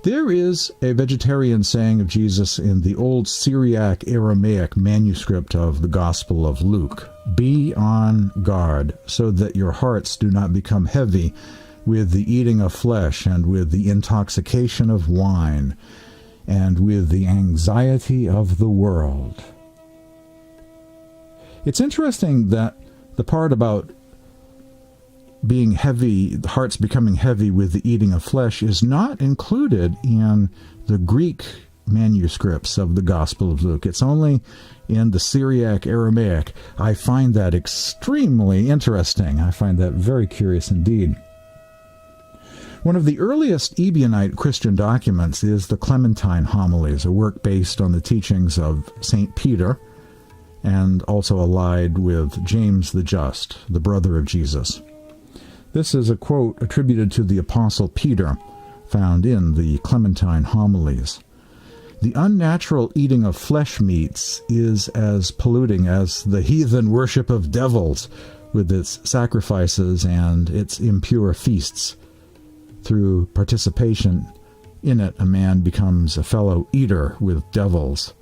There is a vegetarian saying of Jesus in the old Syriac Aramaic manuscript of the Gospel of Luke: "Be on guard, so that your hearts do not become heavy with the eating of flesh, and with the intoxication of wine, and with the anxiety of the world." It's interesting that the part about being heavy, the hearts becoming heavy with the eating of flesh, is not included in the Greek manuscripts of the Gospel of Luke. It's only in the Syriac Aramaic. I find that extremely interesting. I find that very curious indeed. One of the earliest Ebionite Christian documents is the Clementine Homilies, a work based on the teachings of St. Peter, and also allied with James the Just, the brother of Jesus. This is a quote attributed to the Apostle Peter, found in the Clementine Homilies. "The unnatural eating of flesh meats is as polluting as the heathen worship of devils, with its sacrifices and its impure feasts. Through participation in it, a man becomes a fellow eater with devils."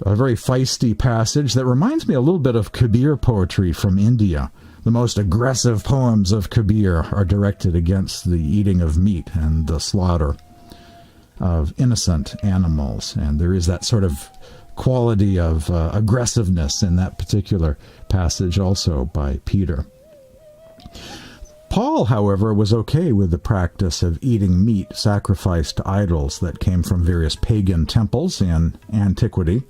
A very feisty passage that reminds me a little bit of Kabir poetry from India. The most aggressive poems of Kabir are directed against the eating of meat and the slaughter of innocent animals. And there is that sort of quality of aggressiveness in that particular passage also by Peter. Paul, however, was okay with the practice of eating meat sacrificed to idols that came from various pagan temples in antiquity.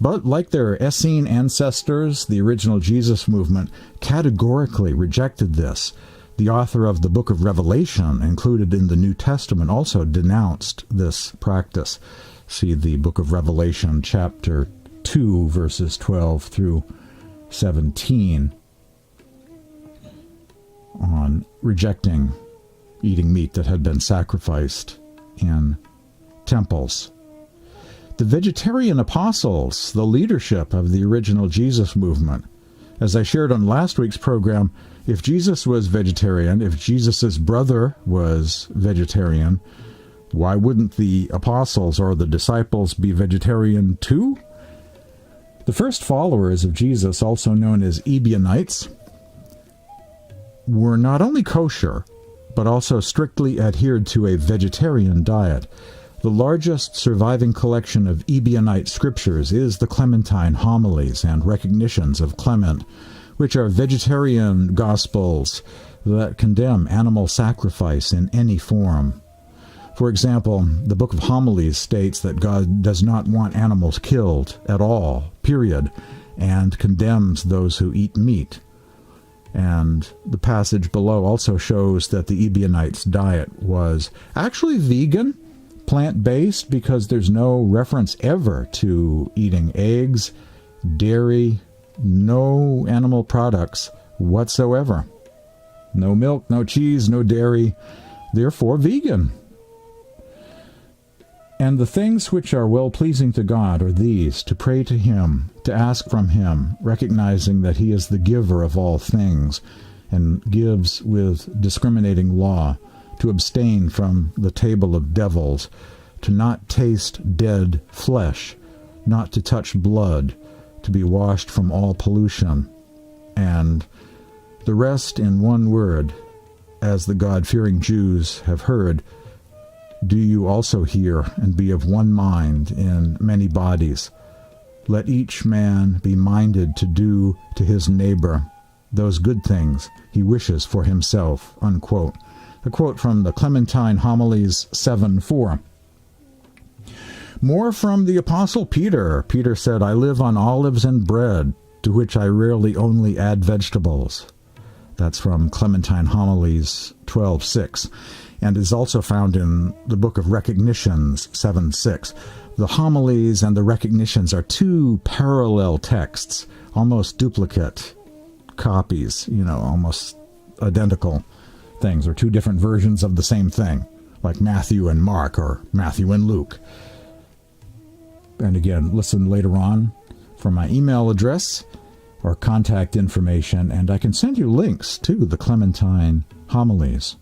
But like their Essene ancestors, the original Jesus movement categorically rejected this. The author of the book of Revelation, included in the New Testament, also denounced this practice. See the book of Revelation, chapter 2, verses 12 through 17, on rejecting eating meat that had been sacrificed in temples. The vegetarian apostles, the leadership of the original Jesus movement. As I shared on last week's program, if Jesus was vegetarian, if Jesus' brother was vegetarian, why wouldn't the apostles or the disciples be vegetarian too? The first followers of Jesus, also known as Ebionites, were not only kosher, but also strictly adhered to a vegetarian diet. The largest surviving collection of Ebionite scriptures is the Clementine Homilies and Recognitions of Clement, which are vegetarian gospels that condemn animal sacrifice in any form. For example, the Book of Homilies states that God does not want animals killed at all, period, and condemns those who eat meat. And the passage below also shows that the Ebionites' diet was actually vegan, plant-based, because there's no reference ever to eating eggs, dairy, no animal products whatsoever. No milk, no cheese, no dairy, therefore vegan. And the things which are well-pleasing to God are these: to pray to Him, to ask from Him, recognizing that He is the giver of all things, and gives with discriminating law, to abstain from the table of devils, to not taste dead flesh, not to touch blood, to be washed from all pollution, and the rest in one word, as the God-fearing Jews have heard, do you also hear, and be of one mind in many bodies. Let each man be minded to do to his neighbor those good things he wishes for himself, unquote. A quote from the Clementine Homilies 7:4. More from the Apostle Peter. Peter said, "I live on olives and bread, to which I rarely only add vegetables." That's from Clementine Homilies 12:6, and is also found in the Book of Recognitions 7:6. The Homilies and the Recognitions are two parallel texts, almost duplicate copies, almost identical things, or two different versions of the same thing, like Matthew and Mark, or Matthew and Luke. And again, listen later on from my email address, or contact information, and I can send you links to the Clementine homilies.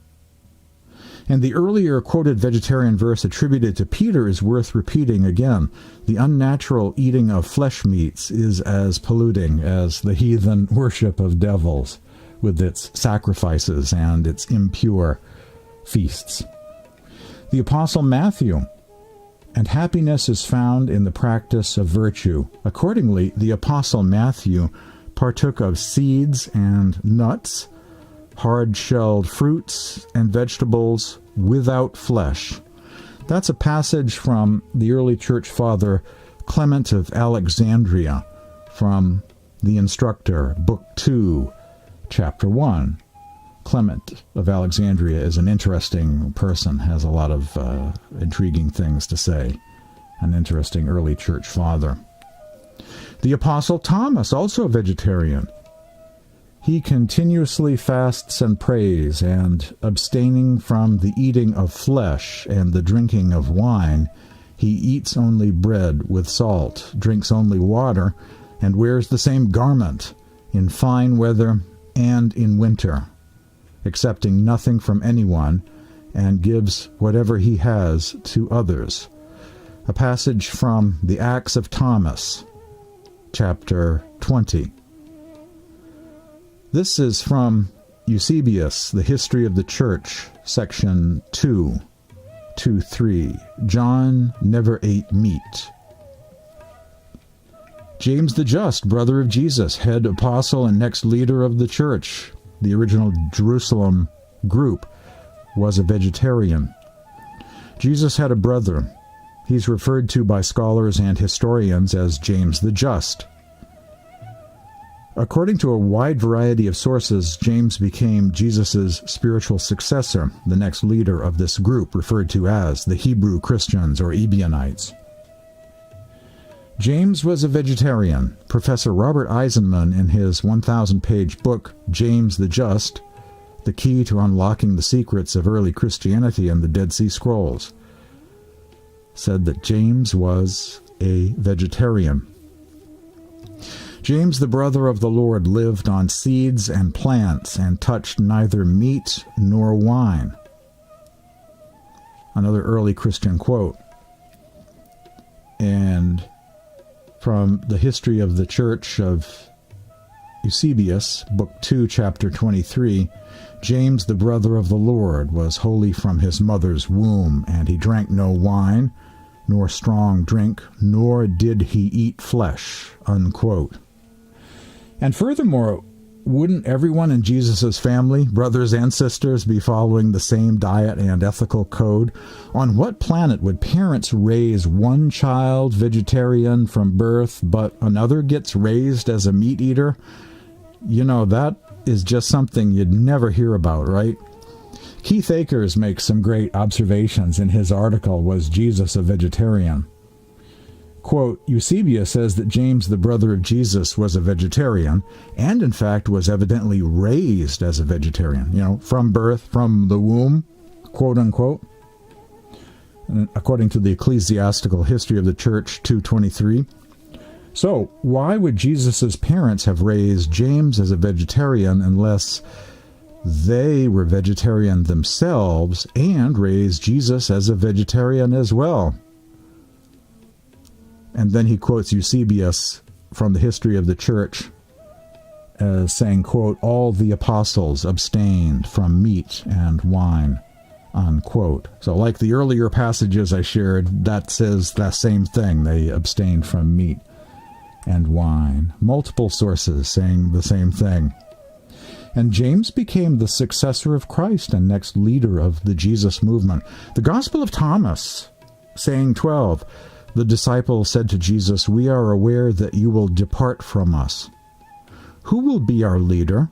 And the earlier quoted vegetarian verse attributed to Peter is worth repeating again. The unnatural eating of flesh meats is as polluting as the heathen worship of devils, with its sacrifices and its impure feasts. The Apostle Matthew, and happiness is found in the practice of virtue. Accordingly, the Apostle Matthew partook of seeds and nuts, hard-shelled fruits and vegetables without flesh. That's a passage from the early church father Clement of Alexandria, from the Instructor, Book 2, Chapter 1. Clement of Alexandria is an interesting person, has a lot of intriguing things to say, an interesting early church father. The Apostle Thomas, also a vegetarian. He continuously fasts and prays, and abstaining from the eating of flesh and the drinking of wine, he eats only bread with salt, drinks only water, and wears the same garment in fine weather and in winter, accepting nothing from anyone, and gives whatever he has to others. A passage from the Acts of Thomas, chapter 20. This is from Eusebius, The History of the Church, section 2:3. John never ate meat. James the Just, brother of Jesus, head apostle and next leader of the church, the original Jerusalem group, was a vegetarian. Jesus had a brother. He's referred to by scholars and historians as James the Just. According to a wide variety of sources, James became Jesus' spiritual successor, the next leader of this group, referred to as the Hebrew Christians or Ebionites. James was a vegetarian. Professor Robert Eisenman, in his 1,000-page book, James the Just, The Key to Unlocking the Secrets of Early Christianity and the Dead Sea Scrolls, said that James was a vegetarian. James, the brother of the Lord, lived on seeds and plants and touched neither meat nor wine. Another early Christian quote. And from the History of the Church of Eusebius, Book 2, Chapter 23, James, the brother of the Lord, was holy from his mother's womb, and he drank no wine, nor strong drink, nor did he eat flesh, unquote. And furthermore, wouldn't everyone in Jesus' family, brothers and sisters, be following the same diet and ethical code? On what planet would parents raise one child vegetarian from birth, but another gets raised as a meat eater? You know, that is just something you'd never hear about, right? Keith Akers makes some great observations in his article, Was Jesus a Vegetarian? Quote, Eusebius says that James, the brother of Jesus, was a vegetarian, and in fact was evidently raised as a vegetarian, from birth, from the womb, quote unquote. And according to the Ecclesiastical History of the Church 2:23. So, why would Jesus' parents have raised James as a vegetarian unless they were vegetarian themselves and raised Jesus as a vegetarian as well? And then he quotes Eusebius from the History of the Church as saying, quote, all the apostles abstained from meat and wine, unquote. So like the earlier passages I shared, that says that same thing. They abstained from meat and wine. Multiple sources saying the same thing. And James became the successor of Christ and next leader of the Jesus movement. The Gospel of Thomas, saying 12, the disciple said to Jesus, we are aware that you will depart from us. Who will be our leader?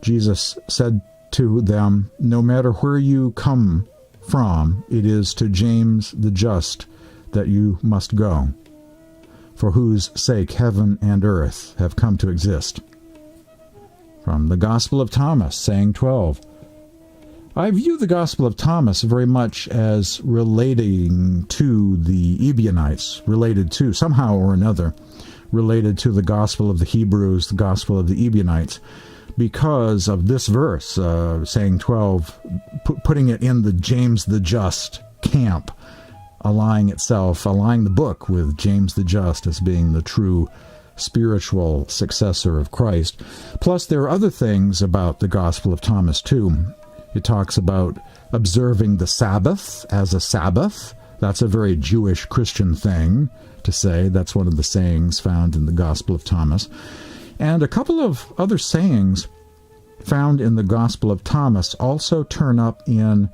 Jesus said to them, no matter where you come from, it is to James the Just that you must go, for whose sake heaven and earth have come to exist. From the Gospel of Thomas, saying 12, I view the Gospel of Thomas very much as relating to the Ebionites, related to, somehow or another, related to the gospel of the Hebrews, the gospel of the Ebionites, because of this verse, saying 12, putting it in the James the Just camp, aligning the book with James the Just as being the true spiritual successor of Christ. Plus, there are other things about the Gospel of Thomas, too. It talks about observing the Sabbath as a Sabbath. That's a very Jewish Christian thing to say. That's one of the sayings found in the Gospel of Thomas. And a couple of other sayings found in the Gospel of Thomas also turn up in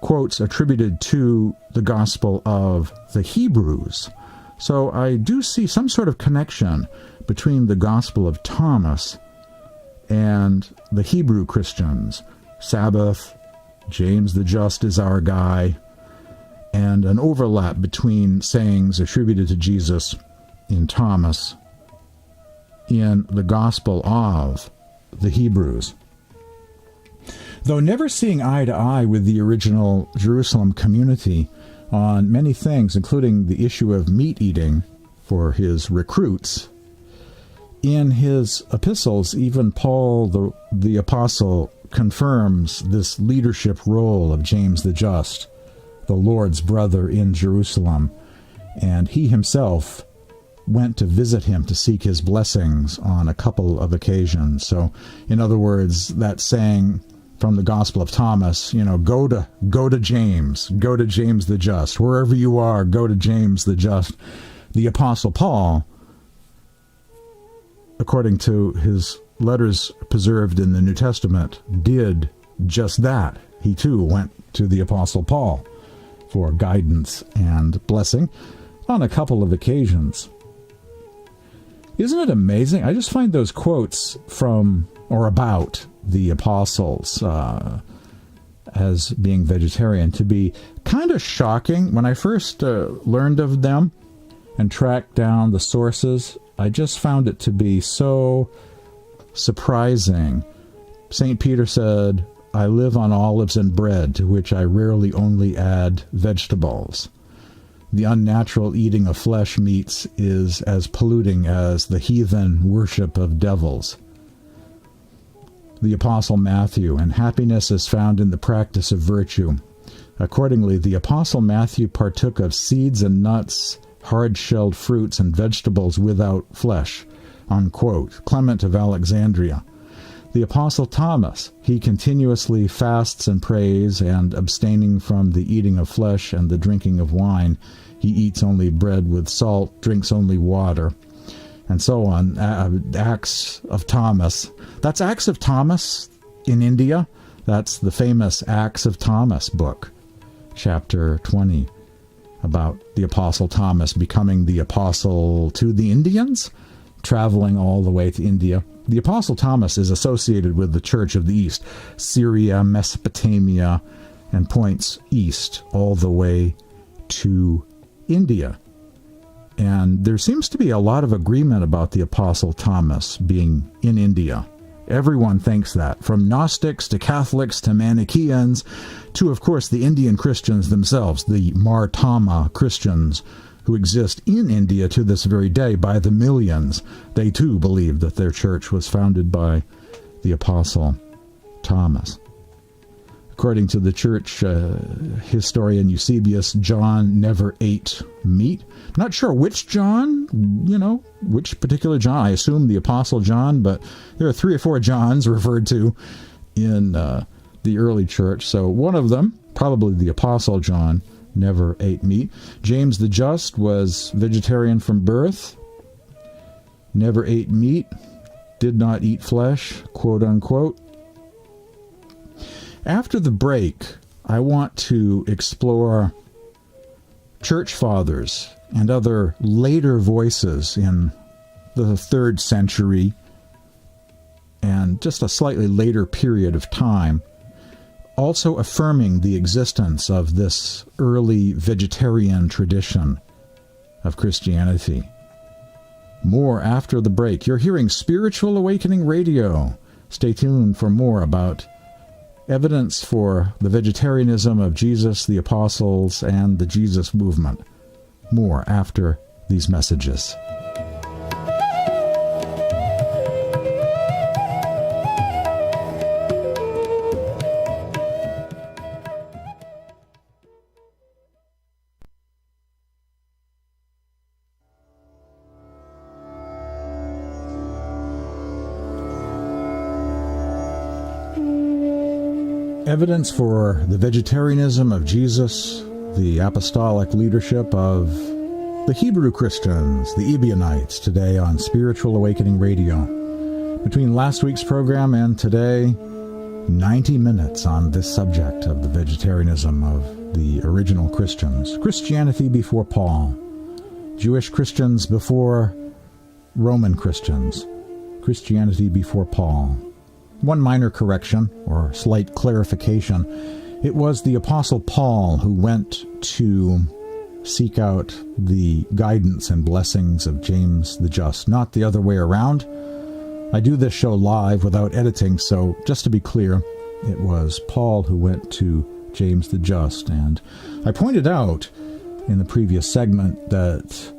quotes attributed to the Gospel of the Hebrews. So I do see some sort of connection between the Gospel of Thomas and the Hebrew Christians. Sabbath, James the Just is our guy, and an overlap between sayings attributed to Jesus in Thomas in the Gospel of the Hebrews. Though never seeing eye to eye with the original Jerusalem community on many things, including the issue of meat eating for his recruits, in his epistles, even Paul the Apostle confirms this leadership role of James the Just, the Lord's brother in Jerusalem, and he himself went to visit him to seek his blessings on a couple of occasions. So, in other words, that saying from the Gospel of Thomas, go to James the Just. Wherever you are, go to James the Just. The Apostle Paul, according to his letters preserved in the New Testament, did just that. He too went to the Apostle Paul for guidance and blessing on a couple of occasions. Isn't it amazing? I just find those quotes from or about the apostles as being vegetarian to be kind of shocking. When I first learned of them and tracked down the sources, I just found it to be so surprising. St. Peter said, "I live on olives and bread, to which I rarely only add vegetables. The unnatural eating of flesh meats is as polluting as the heathen worship of devils." The Apostle Matthew, "and happiness is found in the practice of virtue." Accordingly, the Apostle Matthew partook of seeds and nuts, hard-shelled fruits, and vegetables without flesh. Unquote. Clement of Alexandria. The Apostle Thomas, he continuously fasts and prays, and abstaining from the eating of flesh and the drinking of wine, he eats only bread with salt, drinks only water, and so on. Acts of Thomas. That's Acts of Thomas in India. That's the famous Acts of Thomas book, chapter 20, about the Apostle Thomas becoming the apostle to the Indians, traveling all the way to India. The Apostle Thomas is associated with the Church of the East, Syria, Mesopotamia, and points east all the way to India. And there seems to be a lot of agreement about the Apostle Thomas being in India. Everyone thinks that, from Gnostics to Catholics to Manichaeans to, of course, the Indian Christians themselves, the Martama Christians who exist in India to this very day by the millions. They too believe that their church was founded by the Apostle Thomas. According to the church historian Eusebius, John never ate meat. Not sure which John, which particular John. I assume the Apostle John, but there are 3 or 4 Johns referred to in the early church. So one of them, probably the Apostle John, never ate meat. James the Just was vegetarian from birth, never ate meat, did not eat flesh, quote unquote. After the break, I want to explore church fathers and other later voices in the 3rd century and just a slightly later period of time, also affirming the existence of this early vegetarian tradition of Christianity. More after the break. You're hearing Spiritual Awakening Radio. Stay tuned for more about evidence for the vegetarianism of Jesus, the apostles, and the Jesus movement. More after these messages. Evidence for the vegetarianism of Jesus, the apostolic leadership of the Hebrew Christians, the Ebionites, today on Spiritual Awakening Radio. Between last week's program and today, 90 minutes on this subject of the vegetarianism of the original Christians. Christianity before Paul. Jewish Christians before Roman Christians. Christianity before Paul. One minor correction, or slight clarification. It was the Apostle Paul who went to seek out the guidance and blessings of James the Just, not the other way around. I do this show live without editing, so just to be clear, it was Paul who went to James the Just. And I pointed out in the previous segment that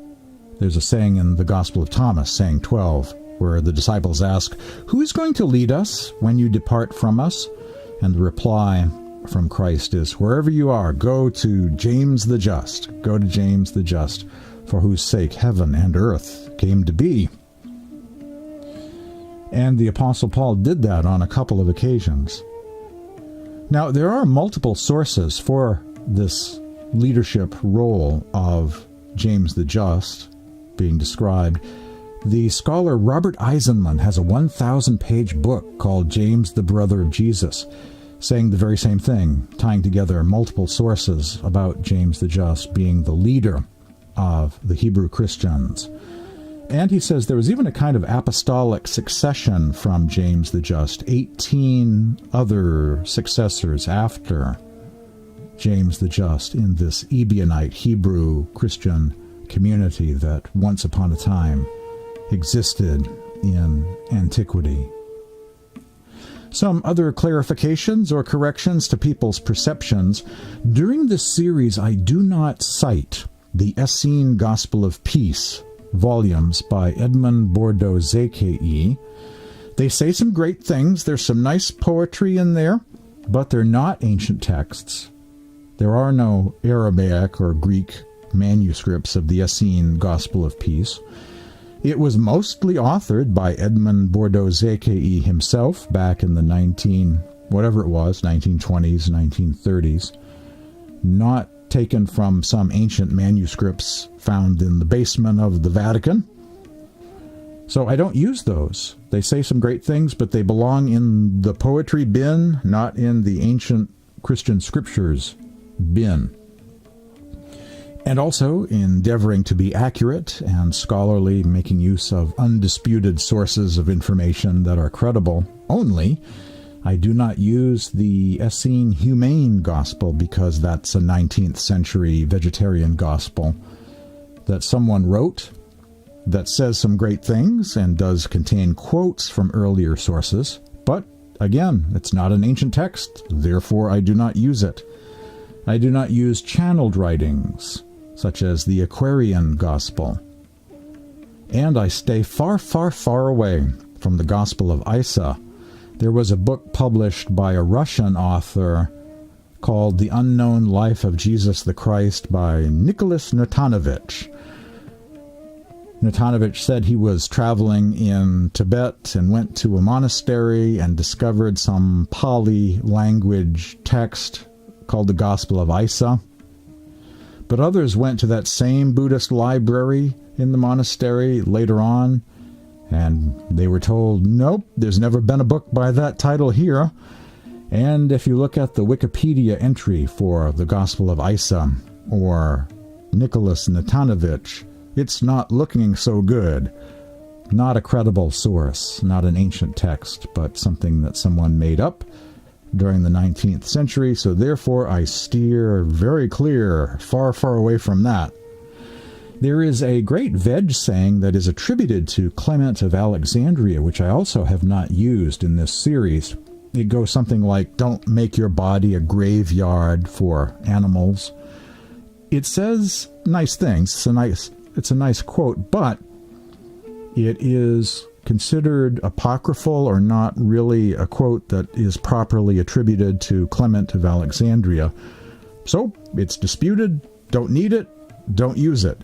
there's a saying in the Gospel of Thomas, saying 12, where the disciples ask, "Who is going to lead us when you depart from us?" And the reply from Christ is, "Wherever you are, go to James the Just. Go to James the Just, for whose sake heaven and earth came to be." And the Apostle Paul did that on a couple of occasions. Now, there are multiple sources for this leadership role of James the Just being described. The scholar Robert Eisenman has a 1,000-page book called James the Brother of Jesus, saying the very same thing, tying together multiple sources about James the Just being the leader of the Hebrew Christians. And he says there was even a kind of apostolic succession from James the Just, 18 other successors after James the Just in this Ebionite Hebrew Christian community that once upon a time existed in antiquity. Some other clarifications or corrections to people's perceptions. During this series, I do not cite the Essene Gospel of Peace volumes by Edmond Bordeaux-Zeki. They say some great things. There's some nice poetry in there, but they're not ancient texts. There are no Aramaic or Greek manuscripts of the Essene Gospel of Peace. It was mostly authored by Edmond Bordeaux-Zeki himself back in the 1920s, 1930s. Not taken from some ancient manuscripts found in the basement of the Vatican. So I don't use those. They say some great things, but they belong in the poetry bin, not in the ancient Christian scriptures bin. And also endeavoring to be accurate and scholarly, making use of undisputed sources of information that are credible only. I do not use the Essene Humane Gospel because that's a 19th century vegetarian gospel that someone wrote that says some great things and does contain quotes from earlier sources. But again, it's not an ancient text, therefore I do not use it. I do not use channeled writings, such as the Aquarian Gospel. And I stay far, far, far away from the Gospel of Isa. There was a book published by a Russian author called The Unknown Life of Jesus the Christ by Nicholas Natanovich. Natanovich said he was traveling in Tibet and went to a monastery and discovered some Pali language text called the Gospel of Isa. But others went to that same Buddhist library in the monastery later on, and they were told, nope, there's never been a book by that title here. And if you look at the Wikipedia entry for the Gospel of Isa or Nicholas Natanovich, it's not looking so good. Not a credible source, not an ancient text, but something that someone made up during the 19th century, so therefore I steer very clear, far, far away from that. There is a great veg saying that is attributed to Clement of Alexandria, which I also have not used in this series. It goes something like, don't make your body a graveyard for animals. It says nice things. It's a nice quote, but it is considered apocryphal or not really a quote that is properly attributed to Clement of Alexandria. So it's disputed, don't need it, don't use it.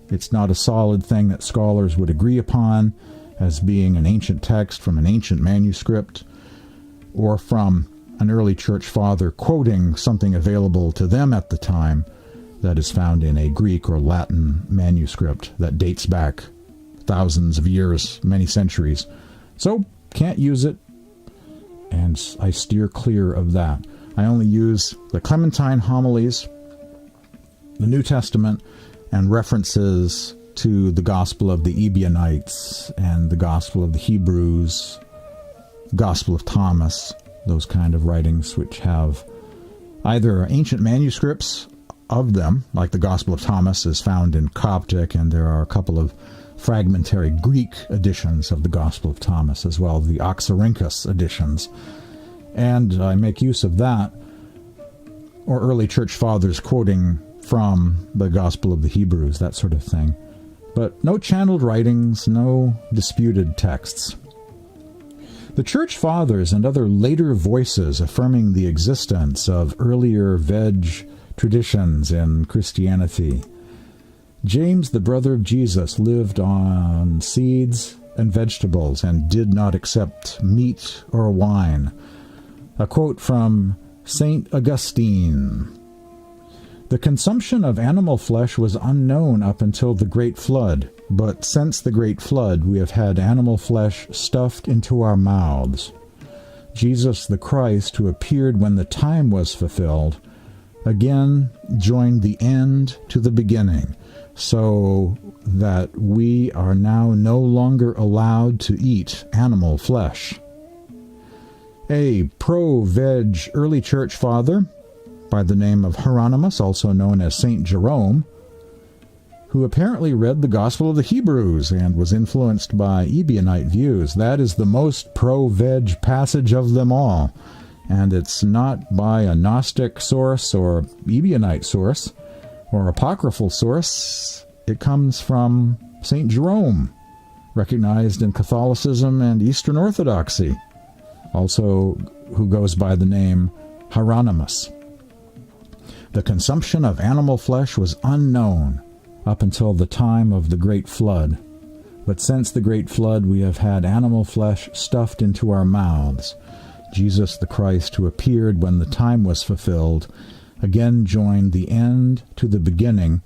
It's not a solid thing that scholars would agree upon as being an ancient text from an ancient manuscript or from an early church father quoting something available to them at the time that is found in a Greek or Latin manuscript that dates back thousands of years, many centuries. So, can't use it, and I steer clear of that. I only use the Clementine homilies, the New Testament, and references to the Gospel of the Ebionites and the Gospel of the Hebrews, Gospel of Thomas, those kind of writings which have either ancient manuscripts of them, like the Gospel of Thomas is found in Coptic, and there are a couple of fragmentary Greek editions of the Gospel of Thomas as well, the Oxyrhynchus editions. And I make use of that, or early church fathers quoting from the Gospel of the Hebrews, that sort of thing. But no channeled writings, no disputed texts. The church fathers and other later voices affirming the existence of earlier veg traditions in Christianity. James, the brother of Jesus, lived on seeds and vegetables and did not accept meat or wine. A quote from St. Augustine. The consumption of animal flesh was unknown up until the Great Flood, but since the Great Flood we have had animal flesh stuffed into our mouths. Jesus the Christ, who appeared when the time was fulfilled, again joined the end to the beginning, so that we are now no longer allowed to eat animal flesh. A pro-veg early church father by the name of Hieronymus, also known as St. Jerome, who apparently read the Gospel of the Hebrews and was influenced by Ebionite views. That is the most pro-veg passage of them all, and it's not by a Gnostic source or Ebionite source or apocryphal source. It comes from St. Jerome, recognized in Catholicism and Eastern Orthodoxy, also who goes by the name Hieronymus. The consumption of animal flesh was unknown up until the time of the Great Flood, but since the Great Flood we have had animal flesh stuffed into our mouths. Jesus the Christ, who appeared when the time was fulfilled, again joined the end to the beginning,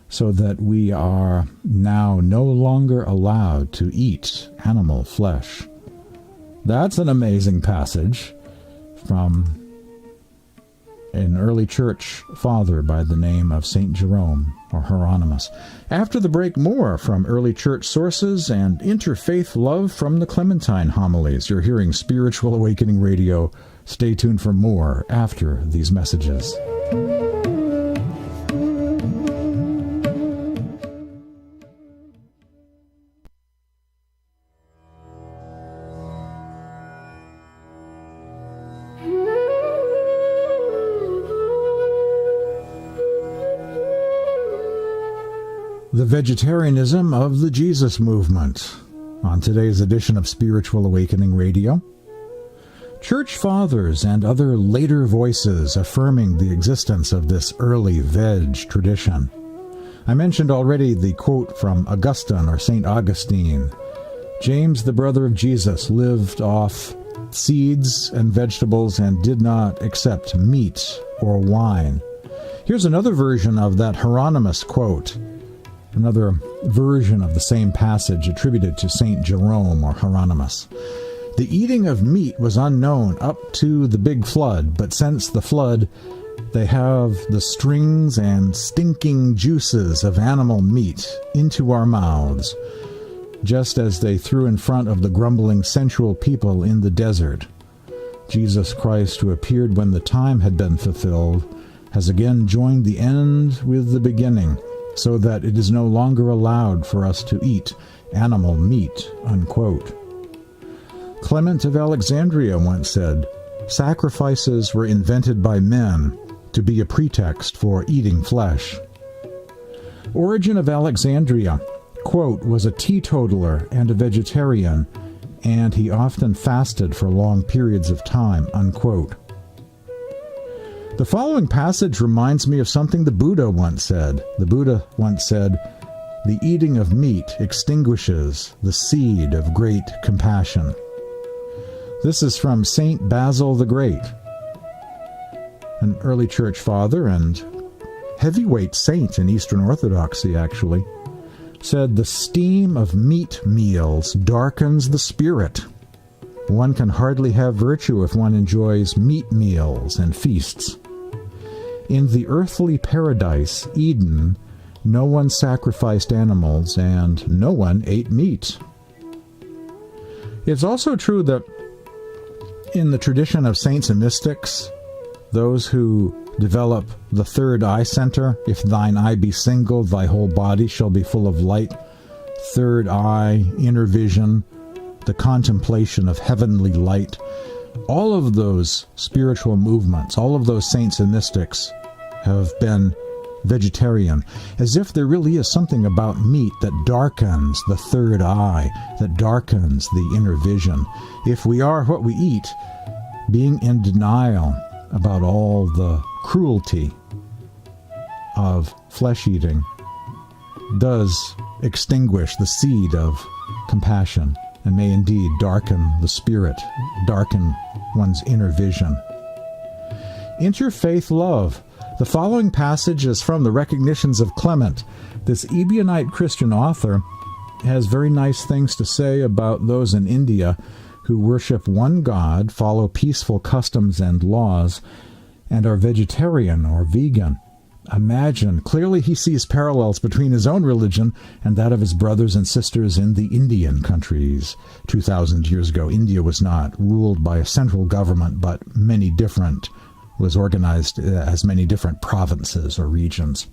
so that we are now no longer allowed to eat animal flesh. That's an amazing passage from an early church father by the name of St. Jerome or Hieronymus. After the break, more from early church sources and interfaith love from the Clementine homilies. You're hearing Spiritual Awakening Radio. Stay tuned for more after these messages. The vegetarianism of the Jesus movement. On today's edition of Spiritual Awakening Radio, church fathers and other later voices affirming the existence of this early veg tradition. I mentioned already the quote from Augustine or St. Augustine. James, the brother of Jesus, lived off seeds and vegetables and did not accept meat or wine. Here's another version of that Hieronymus quote. Another version of the same passage attributed to St. Jerome or Hieronymus. The eating of meat was unknown up to the big flood, but since the flood, they have the strings and stinking juices of animal meat into our mouths, just as they threw in front of the grumbling sensual people in the desert. Jesus Christ, who appeared when the time had been fulfilled, has again joined the end with the beginning, so that it is no longer allowed for us to eat animal meat, unquote. Clement of Alexandria once said, "Sacrifices were invented by men to be a pretext for eating flesh." Origen of Alexandria, quote, was a teetotaler and a vegetarian, and he often fasted for long periods of time, unquote. The following passage reminds me of something the Buddha once said. The Buddha once said, "The eating of meat extinguishes the seed of great compassion." This is from Saint Basil the Great. an early church father and heavyweight saint in Eastern Orthodoxy, actually, said, "The steam of meat meals darkens the spirit. One can hardly have virtue if one enjoys meat meals and feasts. In the earthly paradise, Eden, no one sacrificed animals and no one ate meat." It's also true that in the tradition of saints and mystics, those who develop the third eye center, "If thine eye be single, thy whole body shall be full of light," third eye, inner vision, the contemplation of heavenly light, all of those spiritual movements, all of those saints and mystics have been vegetarian, as if there really is something about meat that darkens the third eye, that darkens the inner vision. If we are what we eat, being in denial about all the cruelty of flesh eating does extinguish the seed of compassion and may indeed darken the spirit, darken one's inner vision. Interfaith love. The following passage is from the Recognitions of Clement. This Ebionite Christian author has very nice things to say about those in India who worship one God, follow peaceful customs and laws, and are vegetarian or vegan. Imagine, clearly he sees parallels between his own religion and that of his brothers and sisters in the Indian countries. 2,000 years ago, India was not ruled by a central government, but was organized as many different provinces or regions.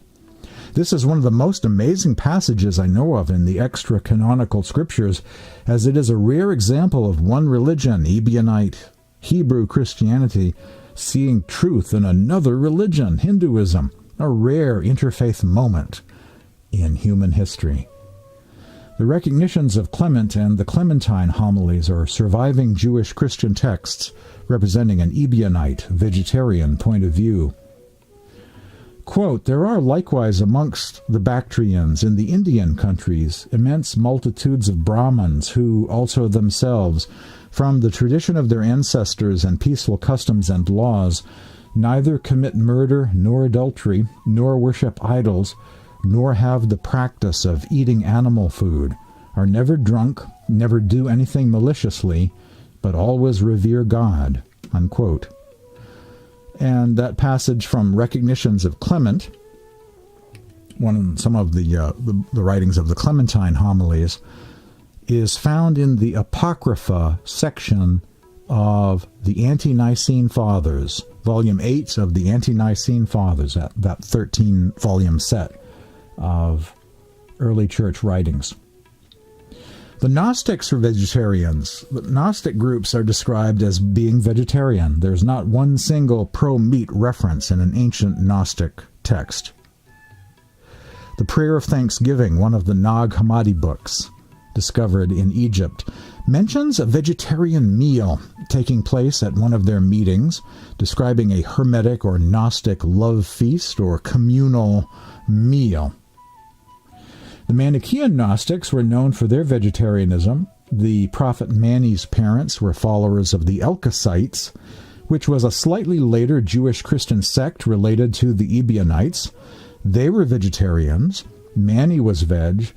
This is one of the most amazing passages I know of in the extra-canonical scriptures, as it is a rare example of one religion, Ebionite Hebrew Christianity, seeing truth in another religion, Hinduism, a rare interfaith moment in human history. The Recognitions of Clement and the Clementine homilies are surviving Jewish Christian texts representing an Ebionite vegetarian point of view. Quote, "There are likewise amongst the Bactrians in the Indian countries immense multitudes of Brahmins who also themselves, from the tradition of their ancestors and peaceful customs and laws, neither commit murder nor adultery, nor worship idols, nor have the practice of eating animal food, are never drunk, never do anything maliciously, but always revere God." Unquote. And that passage from Recognitions of Clement, some of the writings of the Clementine homilies, is found in the Apocrypha section of the Ante-Nicene Fathers, Volume 8 of the Ante-Nicene Fathers, that 13-volume set of early church writings. The Gnostics are vegetarians. The Gnostic groups are described as being vegetarian. There's not one single pro-meat reference in an ancient Gnostic text. The Prayer of Thanksgiving, one of the Nag Hammadi books, discovered in Egypt, mentions a vegetarian meal taking place at one of their meetings, describing a Hermetic or Gnostic love feast or communal meal. The Manichaean Gnostics were known for their vegetarianism. The prophet Mani's parents were followers of the Elkosites, which was a slightly later Jewish Christian sect related to the Ebionites. They were vegetarians. Mani was veg,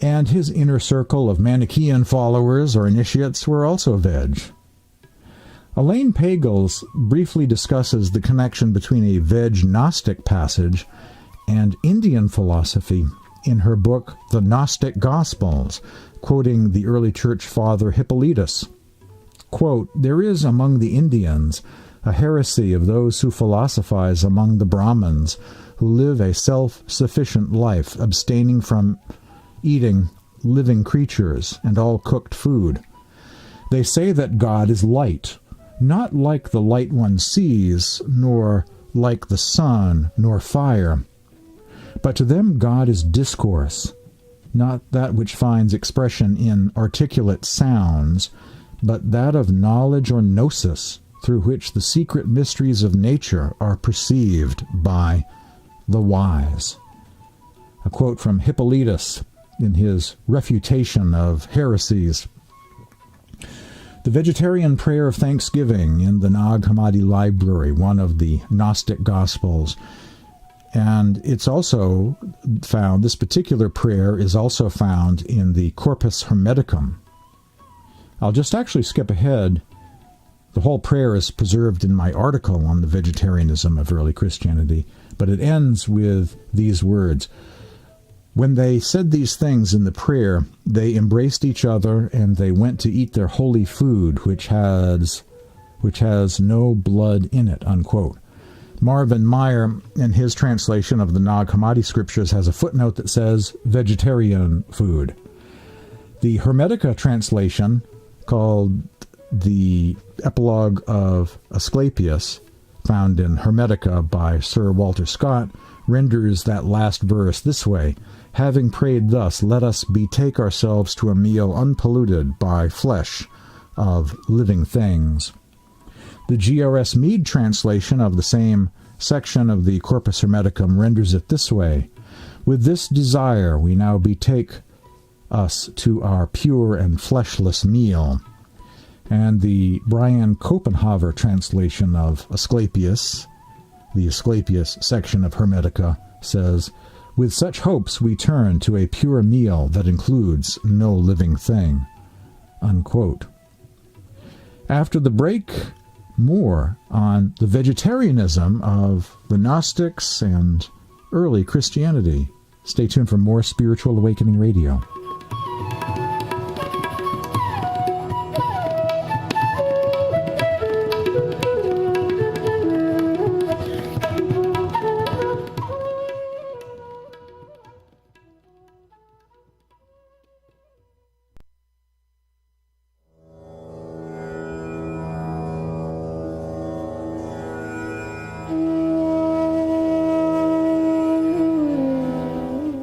and his inner circle of Manichaean followers or initiates were also veg. Elaine Pagels briefly discusses the connection between a veg Gnostic passage and Indian philosophy in her book, The Gnostic Gospels, quoting the early church father Hippolytus. Quote, "There is among the Indians a heresy of those who philosophize among the Brahmins, who live a self-sufficient life, abstaining from eating living creatures and all cooked food. They say that God is light, not like the light one sees, nor like the sun, nor fire. But to them God is discourse, not that which finds expression in articulate sounds, but that of knowledge or gnosis, through which the secret mysteries of nature are perceived by the wise." A quote from Hippolytus in his refutation of heresies. The Vegetarian Prayer of Thanksgiving in the Nag Hammadi Library, one of the Gnostic Gospels. And it's also found, this particular prayer is also found in the Corpus Hermeticum. I'll just actually skip ahead. The whole prayer is preserved in my article on the vegetarianism of early Christianity, but it ends with these words. When they said these things in the prayer, they embraced each other, and they went to eat their holy food, which has no blood in it, unquote. Marvin Meyer, in his translation of the Nag Hammadi scriptures, has a footnote that says vegetarian food. The Hermetica translation, called the Epilogue of Asclepius, found in Hermetica by Sir Walter Scott, renders that last verse this way: having prayed thus, let us betake ourselves to a meal unpolluted by flesh of living things. The G.R.S. Mead translation of the same section of the Corpus Hermeticum renders it this way: with this desire we now betake us to our pure and fleshless meal. And the Brian Copenhaver translation of Asclepius, the Asclepius section of Hermetica, says, with such hopes we turn to a pure meal that includes no living thing, unquote. After the break, more on the vegetarianism of the Gnostics and early Christianity. Stay tuned for more Spiritual Awakening Radio.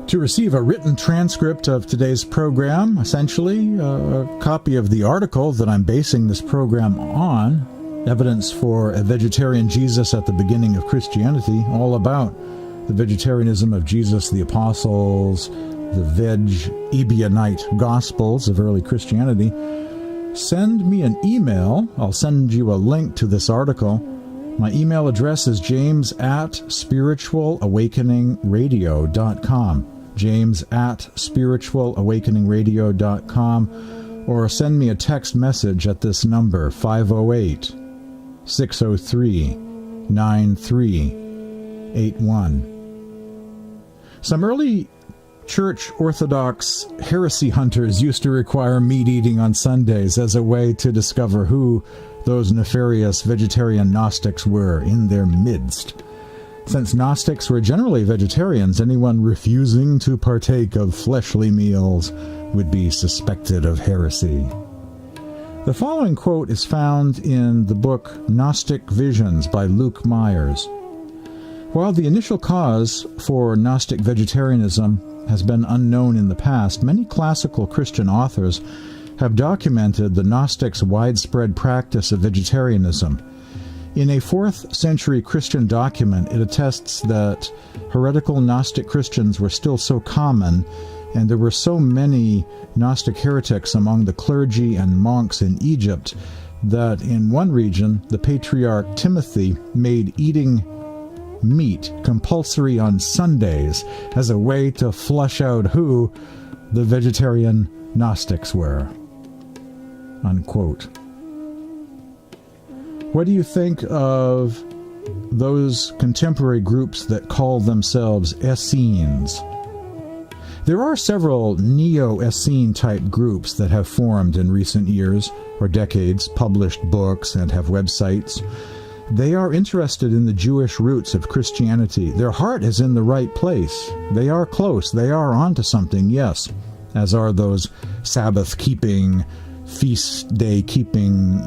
To receive a written transcript of today's program, essentially a copy of the article that I'm basing this program on, Evidence for a Vegetarian Jesus at the Beginning of Christianity, all about the vegetarianism of Jesus, the apostles, the Ebionite Gospels of early Christianity, send me an email. I'll send you a link to this article. My email address is james@spiritualawakeningradio.com. james@spiritualawakeningradio.com, or send me a text message at this number, 508-603-9381. Some early Church Orthodox heresy hunters used to require meat eating on Sundays as a way to discover who those nefarious vegetarian Gnostics were in their midst. Since Gnostics were generally vegetarians, anyone refusing to partake of fleshly meals would be suspected of heresy. The following quote is found in the book Gnostic Visions by Luke Myers. While the initial cause for Gnostic vegetarianism has been unknown in the past, many classical Christian authors have documented the Gnostics' widespread practice of vegetarianism. In a 4th century Christian document, it attests that heretical Gnostic Christians were still so common, and there were so many Gnostic heretics among the clergy and monks in Egypt that in one region, the Patriarch Timothy made eating meat compulsory on Sundays as a way to flush out who the vegetarian Gnostics were, unquote. What do you think of those contemporary groups that call themselves Essenes? There are several neo-Essene type groups that have formed in recent years or decades, published books, and have websites. They are interested in the Jewish roots of Christianity. Their heart is in the right place. They are close. They are onto something, yes, as are those Sabbath-keeping, feast day keeping,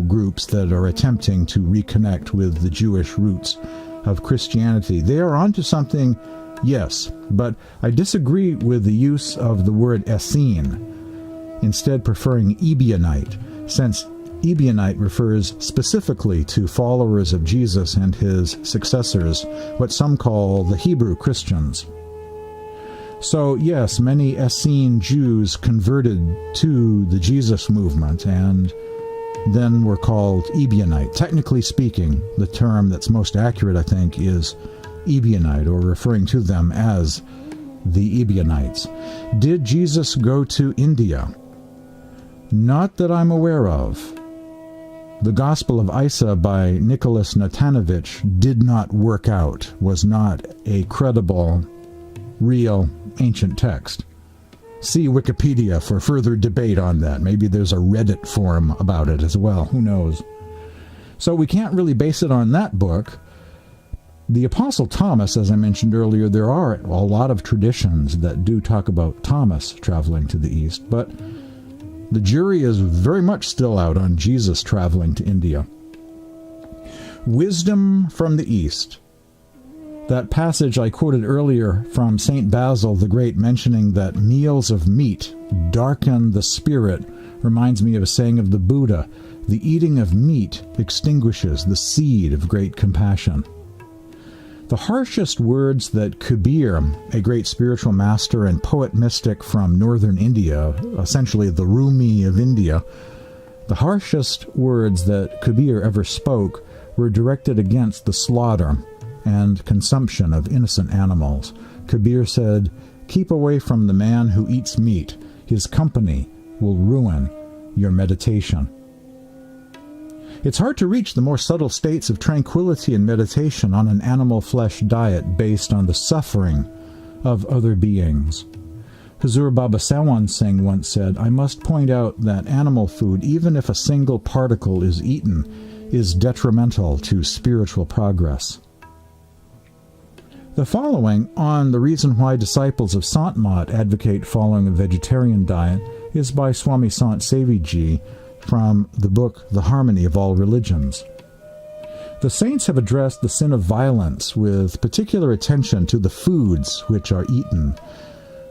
groups that are attempting to reconnect with the Jewish roots of Christianity. They are onto something, yes, but I disagree with the use of the word Essene, instead preferring Ebionite, since Ebionite refers specifically to followers of Jesus and his successors, what some call the Hebrew Christians. So, yes, many Essene Jews converted to the Jesus movement, and then were called Ebionites. Technically speaking, the term that's most accurate, I think, is Ebionite, or referring to them as the Ebionites. Did Jesus go to India? Not that I'm aware of. The Gospel of Isa by Nicholas Natanovich did not work out, was not a credible, real, ancient text. See Wikipedia for further debate on that. Maybe there's a Reddit forum about it as well. Who knows? So we can't really base it on that book. The Apostle Thomas, as I mentioned earlier, there are a lot of traditions that do talk about Thomas traveling to the east, but the jury is very much still out on Jesus traveling to India. Wisdom from the East. That passage I quoted earlier from St. Basil the Great mentioning that meals of meat darken the spirit reminds me of a saying of the Buddha, the eating of meat extinguishes the seed of great compassion. The harshest words that Kabir, a great spiritual master and poet mystic from northern India, essentially the Rumi of India, the harshest words that Kabir ever spoke were directed against the slaughter and consumption of innocent animals. Kabir said, "Keep away from the man who eats meat. His company will ruin your meditation." It's hard to reach the more subtle states of tranquility and meditation on an animal flesh diet based on the suffering of other beings. Hazur Baba Sawan Singh once said, "I must point out that animal food, even if a single particle is eaten, is detrimental to spiritual progress." The following on the reason why disciples of Sant Mat advocate following a vegetarian diet is by Swami Sant Sevi Ji from the book The Harmony of All Religions. The saints have addressed the sin of violence with particular attention to the foods which are eaten,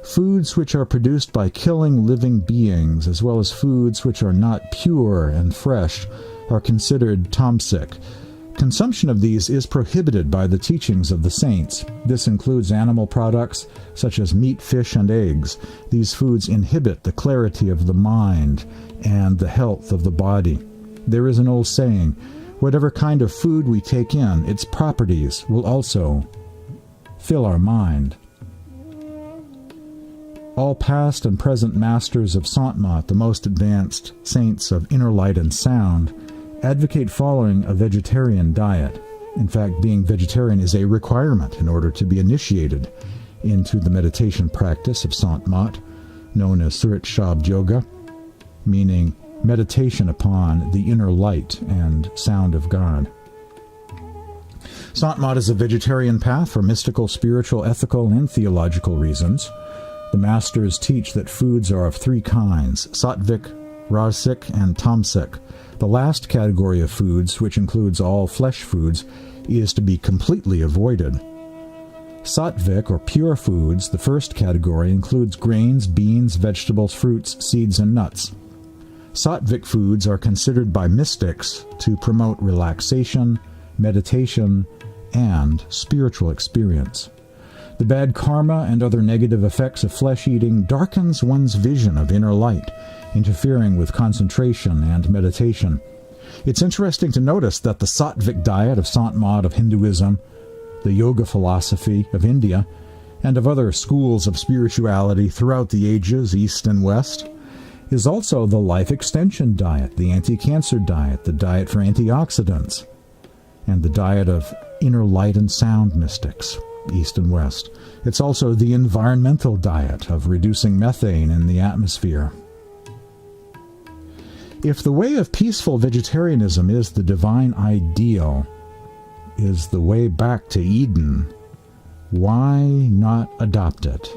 foods which are produced by killing living beings, as well as foods which are not pure and fresh, are considered tamasic. Consumption of these is prohibited by the teachings of the saints. This includes animal products such as meat, fish, and eggs. These foods inhibit the clarity of the mind and the health of the body. There is an old saying, whatever kind of food we take in, its properties will also fill our mind. All past and present masters of Sant Mat, the most advanced saints of inner light and sound, advocate following a vegetarian diet. In fact, being vegetarian is a requirement in order to be initiated into the meditation practice of Sant Mat, known as Surat Shabd Yoga, meaning meditation upon the inner light and sound of God. Sant Mat is a vegetarian path for mystical, spiritual, ethical, and theological reasons. The masters teach that foods are of three kinds, sattvic, rajasic, and tamasic. The last category of foods, which includes all flesh foods, is to be completely avoided. Sattvic, or pure foods, the first category, includes grains, beans, vegetables, fruits, seeds, and nuts. Sattvic foods are considered by mystics to promote relaxation, meditation, and spiritual experience. The bad karma and other negative effects of flesh eating darkens one's vision of inner light, interfering with concentration and meditation. It's interesting to notice that the Sattvic diet of Sant Mat of Hinduism, the yoga philosophy of India, and of other schools of spirituality throughout the ages, East and West, is also the life extension diet, the anti-cancer diet, the diet for antioxidants, and the diet of inner light and sound mystics, East and West. It's also the environmental diet of reducing methane in the atmosphere. If the way of peaceful vegetarianism is the divine ideal, is the way back to Eden, why not adopt it?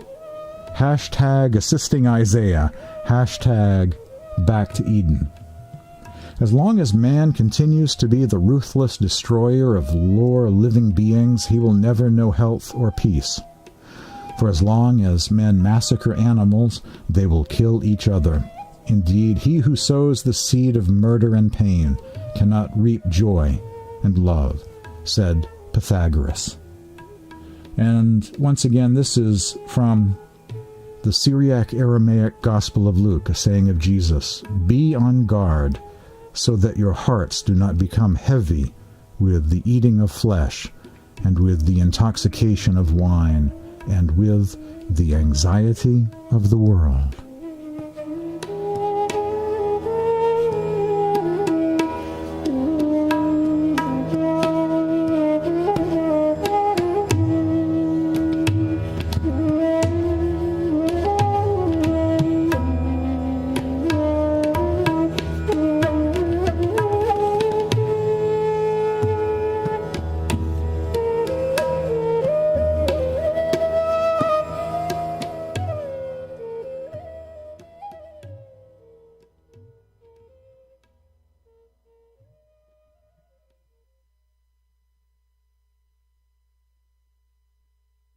Hashtag assisting Isaiah, hashtag back to Eden. As long as man continues to be the ruthless destroyer of lower living beings, he will never know health or peace. For as long as men massacre animals, they will kill each other. Indeed, he who sows the seed of murder and pain cannot reap joy and love, said Pythagoras. And once again, this is from the Syriac Aramaic Gospel of Luke, a saying of Jesus, "Be on guard so that your hearts do not become heavy with the eating of flesh, and with the intoxication of wine, and with the anxiety of the world.